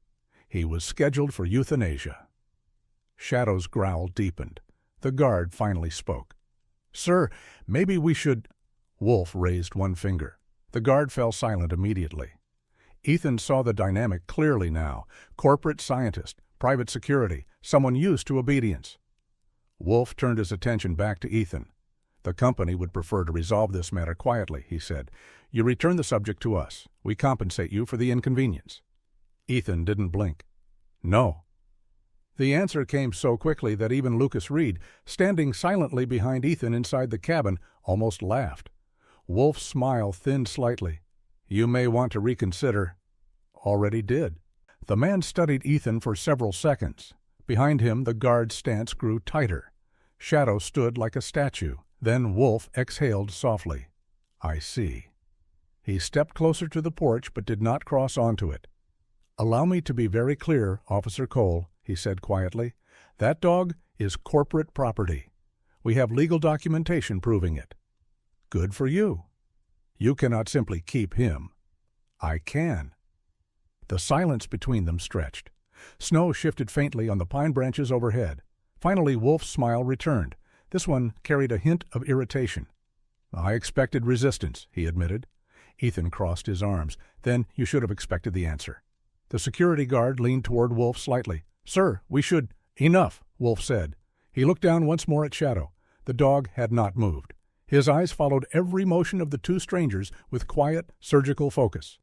"He was scheduled for euthanasia." Shadow's growl deepened. The guard finally spoke. "Sir, maybe we should—" Wolf raised one finger. The guard fell silent immediately. Ethan saw the dynamic clearly now. Corporate scientist, private security, someone used to obedience. Wolf turned his attention back to Ethan. "The company would prefer to resolve this matter quietly," he said. "You return the subject to us. We compensate you for the inconvenience." Ethan didn't blink. "No." The answer came so quickly that even Lucas Reed, standing silently behind Ethan inside the cabin, almost laughed. Wolf's smile thinned slightly. "You may want to reconsider." "Already did." The man studied Ethan for several seconds. Behind him the guard's stance grew tighter. Shadow stood like a statue. Then Wolf exhaled softly. "I see." He stepped closer to the porch but did not cross onto it. "Allow me to be very clear, Officer Cole," he said quietly. "That dog is corporate property. We have legal documentation proving it." "Good for you. You cannot simply keep him." "I can." The silence between them stretched. Snow shifted faintly on the pine branches overhead. Finally, Wolf's smile returned. This one carried a hint of irritation. "I expected resistance," he admitted. Ethan crossed his arms. "Then you should have expected the answer." The security guard leaned toward Wolf slightly. "Sir, we should—" "Enough," Wolf said. He looked down once more at Shadow. The dog had not moved. His eyes followed every motion of the two strangers with quiet, surgical focus.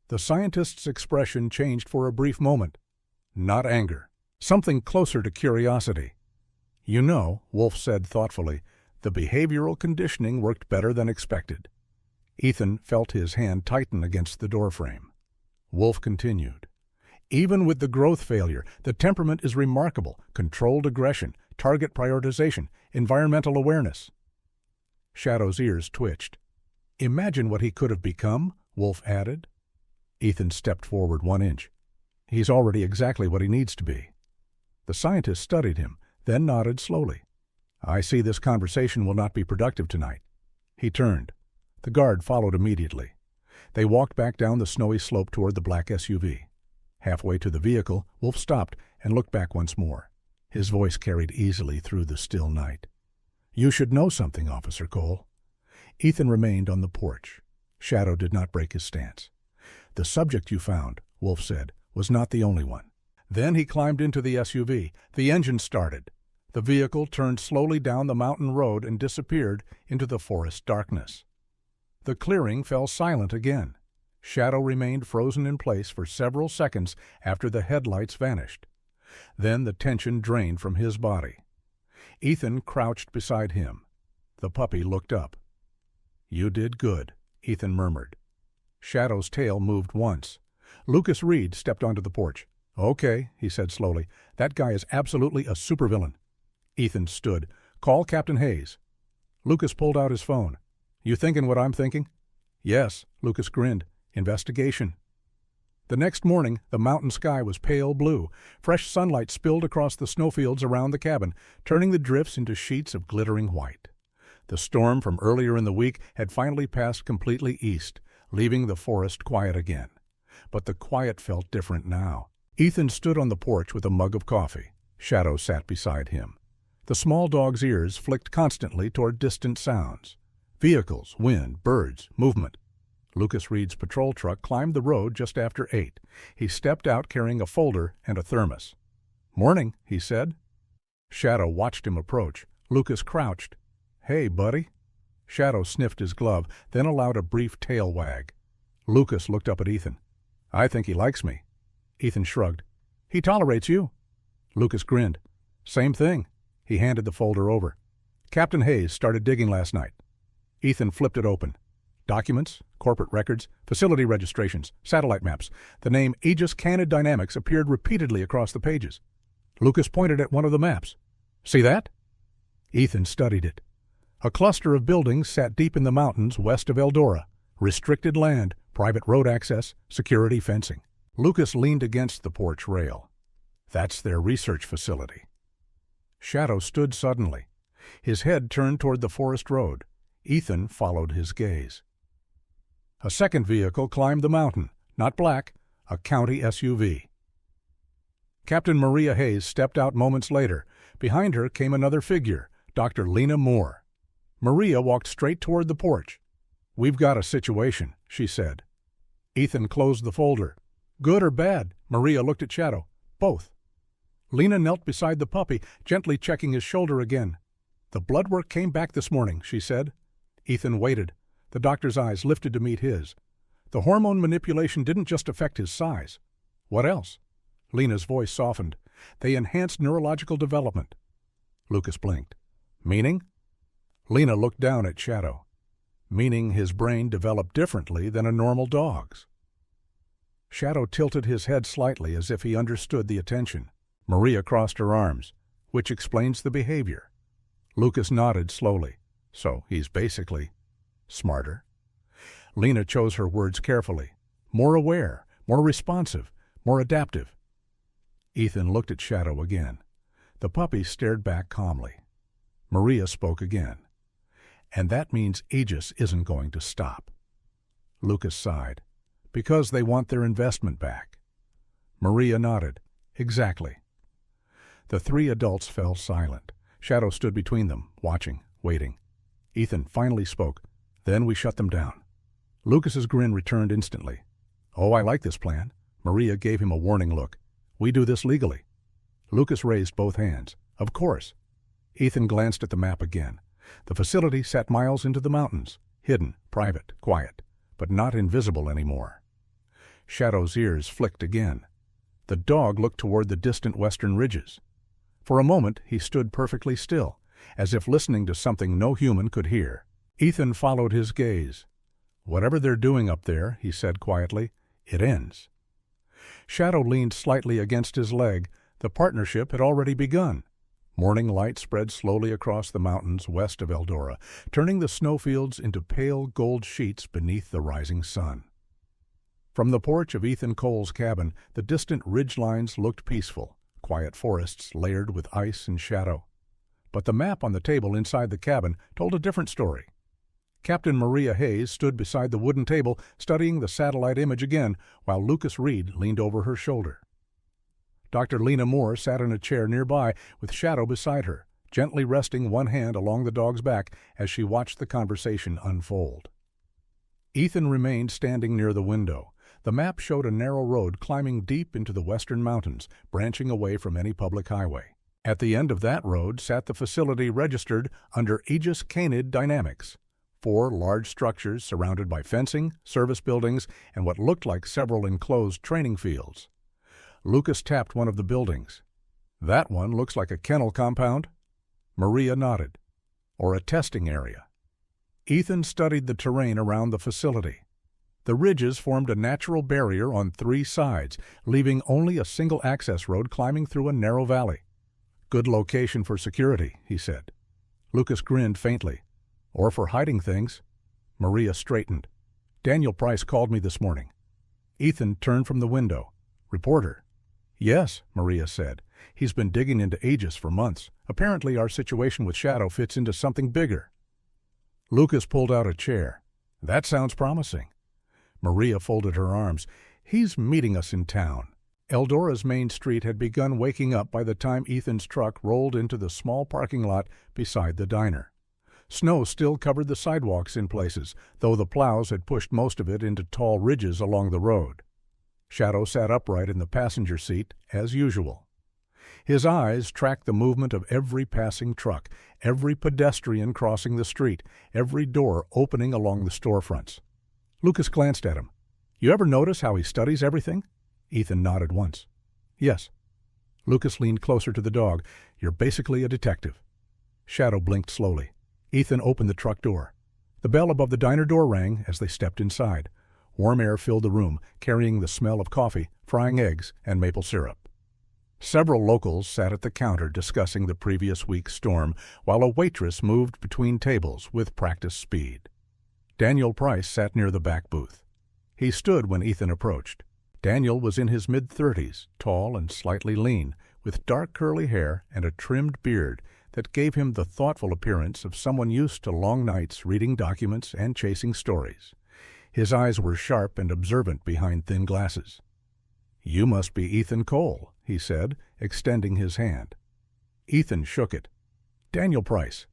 The scientist's expression changed for a brief moment. Not anger. Something closer to curiosity. "You know," Wolf said thoughtfully, "the behavioral conditioning worked better than expected." Ethan felt his hand tighten against the doorframe. Wolf continued. "Even with the growth failure, the temperament is remarkable. Controlled aggression, target prioritization, environmental awareness." Shadow's ears twitched. "Imagine what he could have become," Wolf added. Ethan stepped forward 1 inch. "He's already exactly what he needs to be." The scientist studied him, then nodded slowly. "I see this conversation will not be productive tonight." He turned. The guard followed immediately. They walked back down the snowy slope toward the black SUV. Halfway to the vehicle, Wolf stopped and looked back once more. His voice carried easily through the still night. "You should know something, Officer Cole." Ethan remained on the porch. Shadow did not break his stance. "The subject you found," Wolf said, "was not the only one." Then he climbed into the SUV. The engine started. The vehicle turned slowly down the mountain road and disappeared into the forest darkness. The clearing fell silent again. Shadow remained frozen in place for several seconds after the headlights vanished. Then the tension drained from his body. Ethan crouched beside him. The puppy looked up. "You did good," Ethan murmured. Shadow's tail moved once. Lucas Reed stepped onto the porch. "Okay," he said slowly. "That guy is absolutely a supervillain." Ethan stood. "Call Captain Hayes." Lucas pulled out his phone. "You thinking what I'm thinking?" "Yes," Lucas grinned. "Investigation." The next morning, the mountain sky was pale blue. Fresh sunlight spilled across the snowfields around the cabin, turning the drifts into sheets of glittering white. The storm from earlier in the week had finally passed completely east, leaving the forest quiet again. But the quiet felt different now. Ethan stood on the porch with a mug of coffee. Shadow sat beside him. The small dog's ears flicked constantly toward distant sounds. Vehicles, wind, birds, movement. Lucas Reed's patrol truck climbed the road just after 8. He stepped out carrying a folder and a thermos. "Morning," he said. Shadow watched him approach. Lucas crouched. "Hey, buddy." Shadow sniffed his glove, then allowed a brief tail wag. Lucas looked up at Ethan. "I think he likes me." Ethan shrugged. "He tolerates you." Lucas grinned. "Same thing." He handed the folder over. "Captain Hayes started digging last night." Ethan flipped it open. Documents, corporate records, facility registrations, satellite maps. The name Aegis Canid Dynamics appeared repeatedly across the pages. Lucas pointed at one of the maps. "See that?" Ethan studied it. A cluster of buildings sat deep in the mountains west of Eldora. Restricted land, private road access, security fencing. Lucas leaned against the porch rail. "That's their research facility." Shadow stood suddenly. His head turned toward the forest road. Ethan followed his gaze. A second vehicle climbed the mountain, not black, a county SUV. Captain Maria Hayes stepped out moments later. Behind her came another figure, Dr. Lena Moore. Maria walked straight toward the porch. "We've got a situation," she said. Ethan closed the folder. "Good or bad?" Maria looked at Shadow. "Both." Lena knelt beside the puppy, gently checking his shoulder again. "The blood work came back this morning," she said. Ethan waited. The doctor's eyes lifted to meet his. "The hormone manipulation didn't just affect his size." "What else?" Lena's voice softened. "They enhanced neurological development." Lucas blinked. "Meaning?" Lena looked down at Shadow. "Meaning his brain developed differently than a normal dog's." Shadow tilted his head slightly as if he understood the attention. Maria crossed her arms. "Which explains the behavior." Lucas nodded slowly. "So he's basically smarter." Lena chose her words carefully. "More aware, more responsive, more adaptive. Ethan looked at Shadow again. The puppy stared back calmly. Maria spoke again. "And that means Aegis isn't going to stop." Lucas sighed. "Because they want their investment back." Maria nodded. "Exactly." The three adults fell silent. Shadow stood between them, watching, waiting. Ethan finally spoke. "Then we shut them down." Lucas's grin returned instantly. "Oh, I like this plan." Maria gave him a warning look. "We do this legally." Lucas raised both hands. "Of course." Ethan glanced at the map again. The facility sat miles into the mountains, hidden, private, quiet, but not invisible anymore. Shadow's ears flicked again. The dog looked toward the distant western ridges. For a moment he stood perfectly still, as if listening to something no human could hear. Ethan followed his gaze. "Whatever they're doing up there," he said quietly, "it ends." Shadow leaned slightly against his leg. The partnership had already begun. Morning light spread slowly across the mountains west of Eldora, turning the snowfields into pale gold sheets beneath the rising sun. From the porch of Ethan Cole's cabin, the distant ridgelines looked peaceful, quiet forests layered with ice and shadow. But the map on the table inside the cabin told a different story. Captain Maria Hayes stood beside the wooden table, studying the satellite image again, while Lucas Reed leaned over her shoulder. Dr. Lena Moore sat in a chair nearby, with Shadow beside her, gently resting one hand along the dog's back as she watched the conversation unfold. Ethan remained standing near the window. The map showed a narrow road climbing deep into the western mountains, branching away from any public highway. At the end of that road sat the facility registered under Aegis Canid Dynamics. 4 large structures surrounded by fencing, service buildings, and what looked like several enclosed training fields. Lucas tapped one of the buildings. "That one looks like a kennel compound?" Maria nodded. "Or a testing area." Ethan studied the terrain around the facility. The ridges formed a natural barrier on 3 sides, leaving only a single access road climbing through a narrow valley. "Good location for security," he said. Lucas grinned faintly. "Or for hiding things." Maria straightened. "Daniel Price called me this morning." Ethan turned from the window. "Reporter." "Yes," Maria said. "He's been digging into Aegis for months. Apparently our situation with Shadow fits into something bigger." Lucas pulled out a chair. "That sounds promising." Maria folded her arms. "He's meeting us in town." Eldora's main street had begun waking up by the time Ethan's truck rolled into the small parking lot beside the diner. Snow still covered the sidewalks in places, though the plows had pushed most of it into tall ridges along the road. Shadow sat upright in the passenger seat, as usual. His eyes tracked the movement of every passing truck, every pedestrian crossing the street, every door opening along the storefronts. Lucas glanced at him. "You ever notice how he studies everything?" Ethan nodded once. "Yes." Lucas leaned closer to the dog. "You're basically a detective." Shadow blinked slowly. Ethan opened the truck door. The bell above the diner door rang as they stepped inside. Warm air filled the room, carrying the smell of coffee, frying eggs, and maple syrup. Several locals sat at the counter discussing the previous week's storm, while a waitress moved between tables with practiced speed. Daniel Price sat near the back booth. He stood when Ethan approached. Daniel was in his mid-30s, tall and slightly lean, with dark curly hair and a trimmed beard that gave him the thoughtful appearance of someone used to long nights reading documents and chasing stories. His eyes were sharp and observant behind thin glasses. "You must be Ethan Cole," he said, extending his hand. Ethan shook it. "Daniel Price."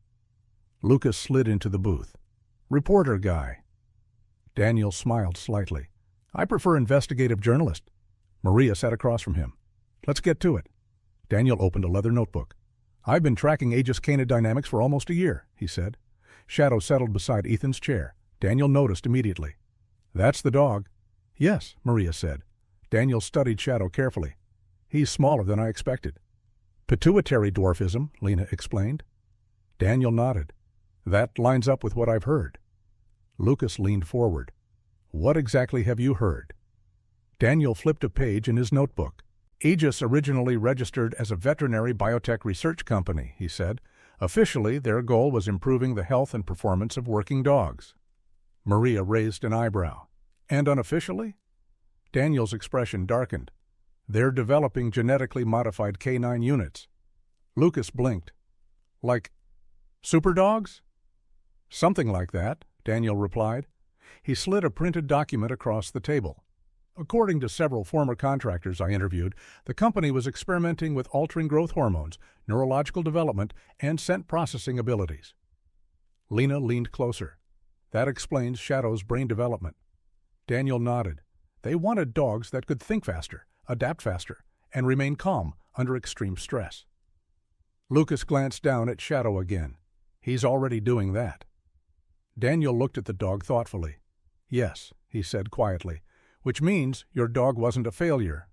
Lucas slid into the booth. "Reporter guy." Daniel smiled slightly. "I prefer investigative journalist." Maria sat across from him. "Let's get to it." Daniel opened a leather notebook. "I've been tracking Aegis Canid Dynamics for almost a year," he said. Shadow settled beside Ethan's chair. Daniel noticed immediately. "That's the dog." "Yes," Maria said. Daniel studied Shadow carefully. "He's smaller than I expected." "Pituitary dwarfism," Lena explained. Daniel nodded. "That lines up with what I've heard." Lucas leaned forward. "What exactly have you heard?" Daniel flipped a page in his notebook. "Aegis originally registered as a veterinary biotech research company," he said. "Officially, their goal was improving the health and performance of working dogs." Maria raised an eyebrow. "And unofficially?" Daniel's expression darkened. They're developing genetically modified canine units. Lucas blinked. Like super dogs? Something like that, Daniel replied. He slid a printed document across the table. According to several former contractors I interviewed, the company was experimenting with altering growth hormones, neurological development, and scent processing abilities. Lena leaned closer. That explains Shadow's brain development. Daniel nodded. They wanted dogs that could think faster, adapt faster, and remain calm under extreme stress. Lucas glanced down at Shadow again. He's already doing that. Daniel looked at the dog thoughtfully. Yes, he said quietly, which means your dog wasn't a failure.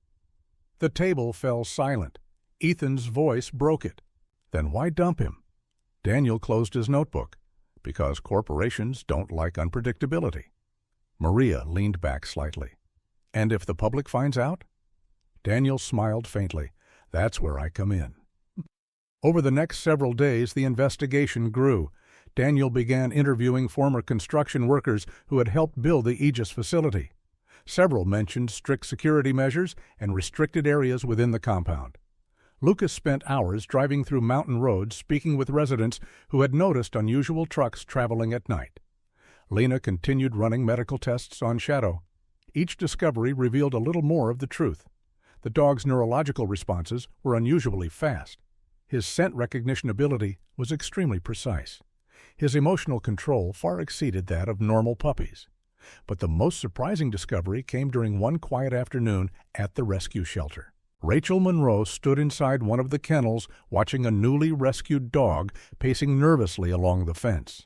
The table fell silent. Ethan's voice broke it. Then why dump him? Daniel closed his notebook. Because corporations don't like unpredictability. Maria leaned back slightly. And if the public finds out? Daniel smiled faintly. That's where I come in. Over the next several days, the investigation grew. Daniel began interviewing former construction workers who had helped build the Aegis facility. Several mentioned strict security measures and restricted areas within the compound. Lucas spent hours driving through mountain roads speaking with residents who had noticed unusual trucks traveling at night. Lena continued running medical tests on Shadow. Each discovery revealed a little more of the truth. The dog's neurological responses were unusually fast. His scent recognition ability was extremely precise. His emotional control far exceeded that of normal puppies. But the most surprising discovery came during one quiet afternoon at the rescue shelter. Rachel Monroe stood inside one of the kennels watching a newly rescued dog pacing nervously along the fence.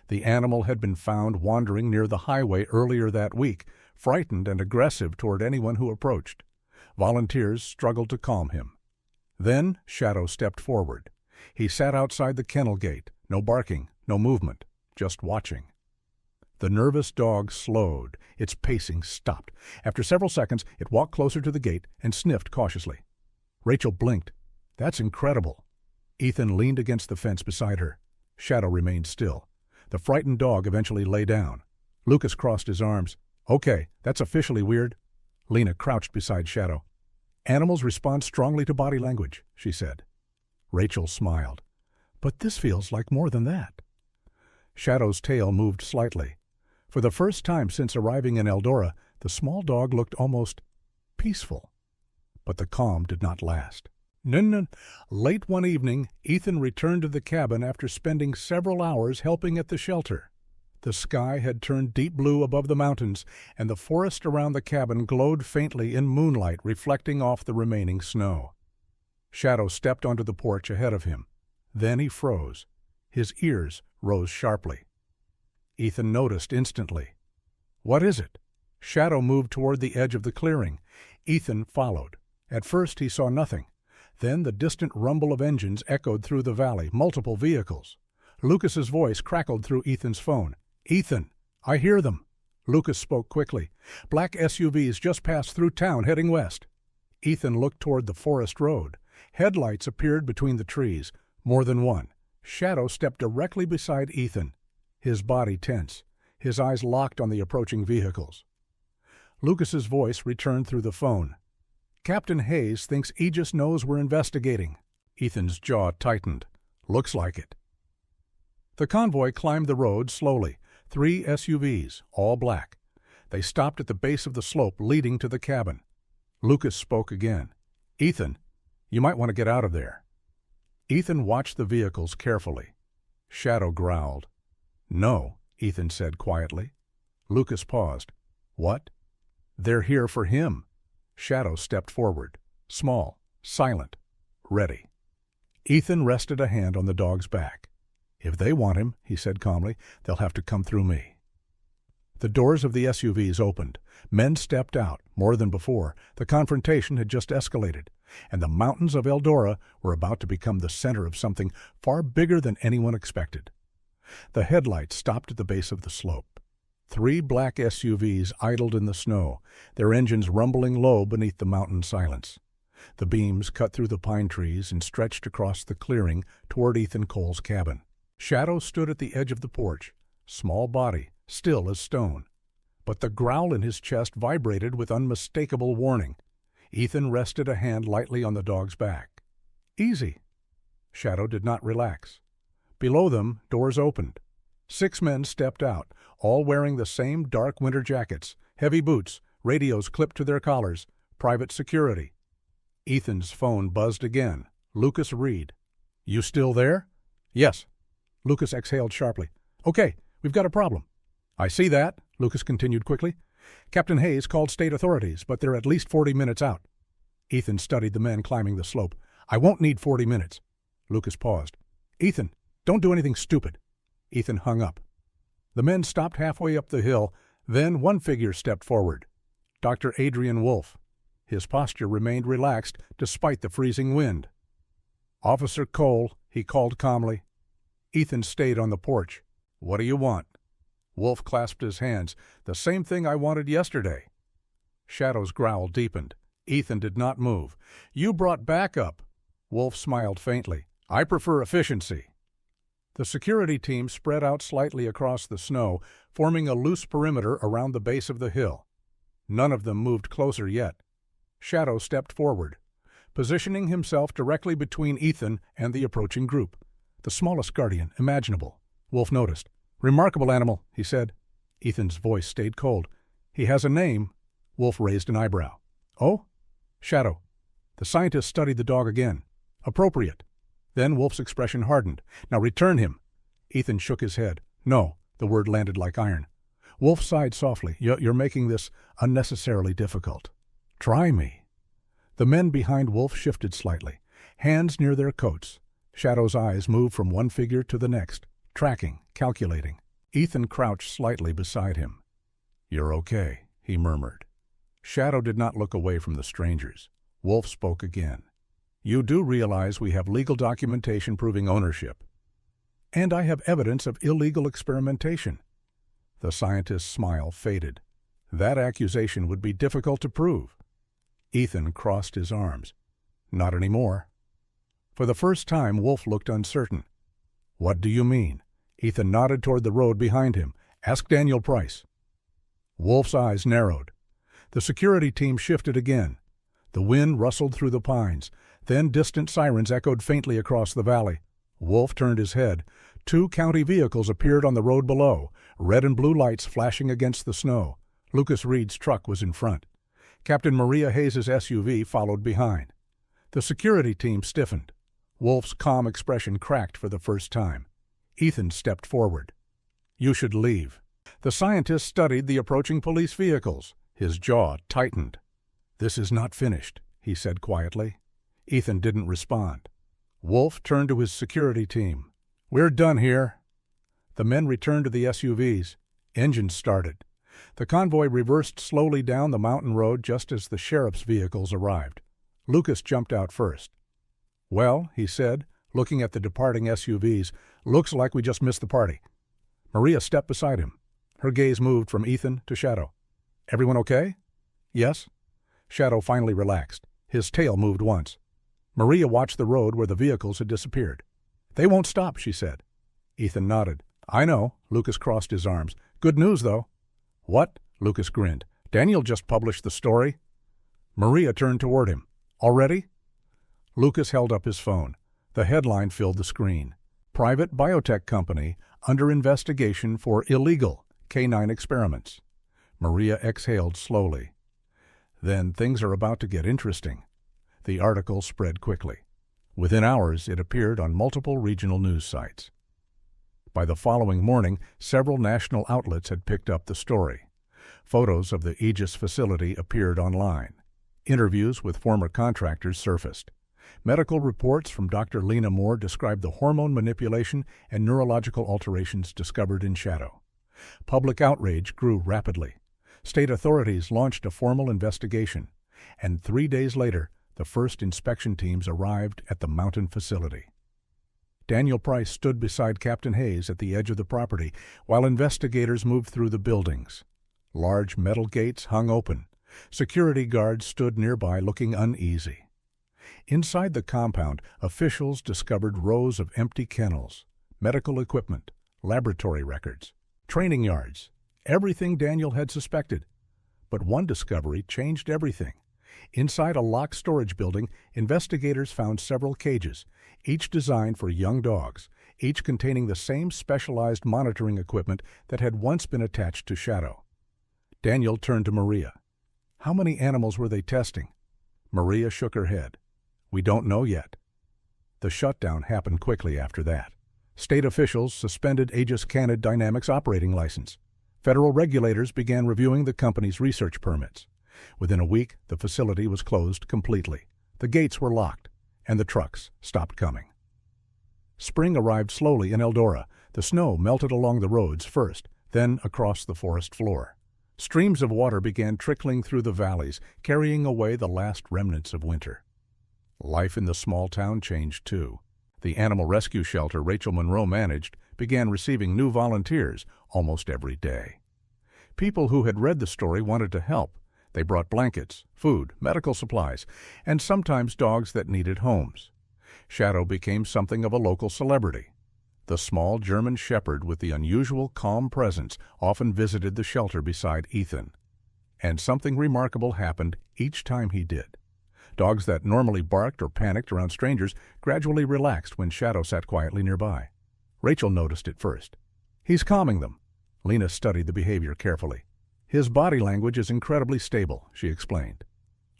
The animal had been found wandering near the highway earlier that week, frightened and aggressive toward anyone who approached. Volunteers struggled to calm him. Then Shadow stepped forward. He sat outside the kennel gate, no barking, no movement, just watching. The nervous dog slowed. Its pacing stopped. After several seconds, it walked closer to the gate and sniffed cautiously. Rachel blinked. That's incredible. Ethan leaned against the fence beside her. Shadow remained still. The frightened dog eventually lay down. Lucas crossed his arms. Okay, that's officially weird. Lena crouched beside Shadow. Animals respond strongly to body language, she said. Rachel smiled. But this feels like more than that. Shadow's tail moved slightly. For the first time since arriving in Eldora, the small dog looked almost peaceful. But the calm did not last. Late one evening, Ethan returned to the cabin after spending several hours helping at the shelter. The sky had turned deep blue above the mountains, and the forest around the cabin glowed faintly in moonlight reflecting off the remaining snow. Shadow stepped onto the porch ahead of him. Then he froze. His ears rose sharply. Ethan noticed instantly. What is it? Shadow moved toward the edge of the clearing. Ethan followed. At first he saw nothing. Then the distant rumble of engines echoed through the valley, multiple vehicles. Lucas's voice crackled through Ethan's phone. Ethan, I hear them. Lucas spoke quickly. Black SUVs just passed through town heading west. Ethan looked toward the forest road. Headlights appeared between the trees. More than one. Shadow stepped directly beside Ethan. His body tense, his eyes locked on the approaching vehicles. Lucas's voice returned through the phone. Captain Hayes thinks Aegis knows we're investigating. Ethan's jaw tightened. Looks like it. The convoy climbed the road slowly. 3 SUVs, all black. They stopped at the base of the slope leading to the cabin. Lucas spoke again. Ethan, you might want to get out of there. Ethan watched the vehicles carefully. Shadow growled. No, Ethan said quietly. Lucas paused. What? They're here for him. Shadow stepped forward. Small, silent, ready. Ethan rested a hand on the dog's back. If they want him, he said calmly, they'll have to come through me. The doors of the SUVs opened. Men stepped out. More than before, the confrontation had just escalated, and the mountains of Eldora were about to become the center of something far bigger than anyone expected. The headlights stopped at the base of the slope. 3 black SUVs idled in the snow, their engines rumbling low beneath the mountain silence. The beams cut through the pine trees and stretched across the clearing toward Ethan Cole's cabin. Shadow stood at the edge of the porch, small body, still as stone. but the growl in his chest vibrated with unmistakable warning. Ethan rested a hand lightly on the dog's back. "Easy." Shadow did not relax. Below them, doors opened. 6 men stepped out, all wearing the same dark winter jackets, heavy boots, radios clipped to their collars, private security. Ethan's phone buzzed again. Lucas Reed. "You still there?" "Yes." Lucas exhaled sharply. "Okay, we've got a problem." "I see that," Lucas continued quickly. "Captain Hayes called state authorities, but they're at least 40 minutes out." Ethan studied the men climbing the slope. "I won't need 40 minutes." Lucas paused. "Ethan, don't do anything stupid." Ethan hung up. The men stopped halfway up the hill, then one figure stepped forward. Dr. Adrian Wolf. His posture remained relaxed despite the freezing wind. "Officer Cole," he called calmly. Ethan stayed on the porch. "What do you want?" Wolf clasped his hands. "The same thing I wanted yesterday." Shadow's growl deepened. Ethan did not move. "You brought backup." Wolf smiled faintly. "I prefer efficiency." The security team spread out slightly across the snow, forming a loose perimeter around the base of the hill. None of them moved closer yet. Shadow stepped forward, positioning himself directly between Ethan and the approaching group. The smallest guardian imaginable, Wolf noticed. "Remarkable animal," he said. Ethan's voice stayed cold. "He has a name." Wolf raised an eyebrow. "Oh?" "Shadow." The scientist studied the dog again. "Appropriate." Then Wolf's expression hardened. "Now return him." Ethan shook his head. "No." The word landed like iron. Wolf sighed softly. "You're making this unnecessarily difficult." "Try me." The men behind Wolf shifted slightly, hands near their coats. Shadow's eyes moved from one figure to the next, tracking, calculating. Ethan crouched slightly beside him. "You're okay," he murmured. Shadow did not look away from the strangers. Wolf spoke again. "You do realize we have legal documentation proving ownership." "And I have evidence of illegal experimentation." The scientist's smile faded. "That accusation would be difficult to prove." Ethan crossed his arms. "Not anymore." For the first time, Wolf looked uncertain. "What do you mean?" Ethan nodded toward the road behind him. "Ask Daniel Price." Wolf's eyes narrowed. The security team shifted again. The wind rustled through the pines. Then distant sirens echoed faintly across the valley. Wolf turned his head. 2 county vehicles appeared on the road below, red and blue lights flashing against the snow. Lucas Reed's truck was in front. Captain Maria Hayes's SUV followed behind. The security team stiffened. Wolf's calm expression cracked for the first time. Ethan stepped forward. "You should leave." The scientist studied the approaching police vehicles. His jaw tightened. "This is not finished," he said quietly. Ethan didn't respond. Wolf turned to his security team. "We're done here." The men returned to the SUVs. Engines started. The convoy reversed slowly down the mountain road just as the sheriff's vehicles arrived. Lucas jumped out first. "Well," he said, looking at the departing SUVs, "looks like we just missed the party." Maria stepped beside him. Her gaze moved from Ethan to Shadow. "Everyone okay?" "Yes." Shadow finally relaxed. His tail moved once. Maria watched the road where the vehicles had disappeared. "They won't stop," she said. Ethan nodded. "I know." Lucas crossed his arms. "Good news, though." "What?" Lucas grinned. "Daniel just published the story." Maria turned toward him. "Already?" Lucas held up his phone. The headline filled the screen. "Private biotech company under investigation for illegal canine experiments." Maria exhaled slowly. "Then things are about to get interesting." The article spread quickly. Within hours, it appeared on multiple regional news sites. By the following morning, several national outlets had picked up the story. Photos of the Aegis facility appeared online. Interviews with former contractors surfaced. Medical reports from Dr. Lena Moore described the hormone manipulation and neurological alterations discovered in Shadow. Public outrage grew rapidly. State authorities launched a formal investigation, and 3 days later, the first inspection teams arrived at the mountain facility. Daniel Price stood beside Captain Hayes at the edge of the property while investigators moved through the buildings. Large metal gates hung open. Security guards stood nearby looking uneasy. Inside the compound, officials discovered rows of empty kennels, medical equipment, laboratory records, training yards, everything Daniel had suspected. But one discovery changed everything. Inside a locked storage building, investigators found several cages, each designed for young dogs, each containing the same specialized monitoring equipment that had once been attached to Shadow. Daniel turned to Maria. "How many animals were they testing?" Maria shook her head. "We don't know yet." The shutdown happened quickly after that. State officials suspended Aegis Canid Dynamics' operating license. Federal regulators began reviewing the company's research permits. Within a week, the facility was closed completely. The gates were locked, and the trucks stopped coming. Spring arrived slowly in Eldora. The snow melted along the roads first, then across the forest floor. Streams of water began trickling through the valleys, carrying away the last remnants of winter. Life in the small town changed too. The animal rescue shelter Rachel Monroe managed began receiving new volunteers almost every day. People who had read the story wanted to help. They brought blankets, food, medical supplies, and sometimes dogs that needed homes. Shadow became something of a local celebrity. The small German shepherd with the unusual calm presence often visited the shelter beside Ethan. And something remarkable happened each time he did. Dogs that normally barked or panicked around strangers gradually relaxed when Shadow sat quietly nearby. Rachel noticed it first. "He's calming them." Lena studied the behavior carefully. "His body language is incredibly stable," she explained.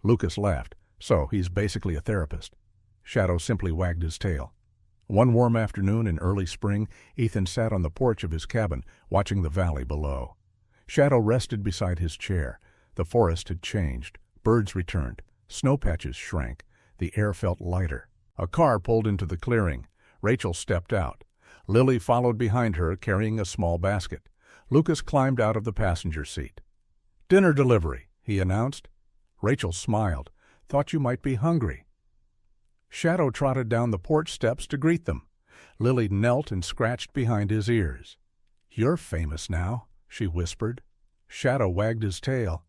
Lucas laughed. "So he's basically a therapist." Shadow simply wagged his tail. One warm afternoon in early spring, Ethan sat on the porch of his cabin, watching the valley below. Shadow rested beside his chair. The forest had changed. Birds returned. Snow patches shrank. The air felt lighter. A car pulled into the clearing. Rachel stepped out. Lily followed behind her, carrying a small basket. Lucas climbed out of the passenger seat. "Dinner delivery," he announced. Rachel smiled. "Thought you might be hungry." Shadow trotted down the porch steps to greet them. Lily knelt and scratched behind his ears. "You're famous now," she whispered. Shadow wagged his tail.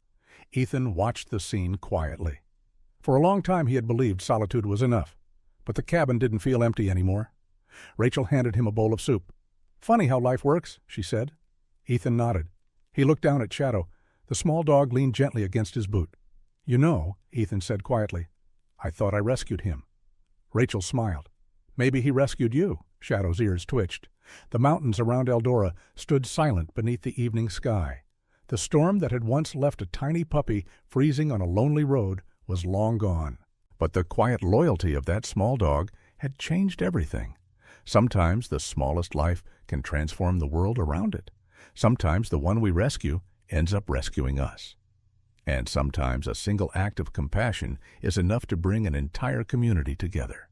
Ethan watched the scene quietly. For a long time he had believed solitude was enough, but the cabin didn't feel empty anymore. Rachel handed him a bowl of soup. "Funny how life works," she said. Ethan nodded. He looked down at Shadow. The small dog leaned gently against his boot. "You know," Ethan said quietly, "I thought I rescued him." Rachel smiled. "Maybe he rescued you." Shadow's ears twitched. The mountains around Eldora stood silent beneath the evening sky. The storm that had once left a tiny puppy freezing on a lonely road was long gone. But the quiet loyalty of that small dog had changed everything. Sometimes the smallest life can transform the world around it. Sometimes the one we rescue ends up rescuing us. And sometimes a single act of compassion is enough to bring an entire community together.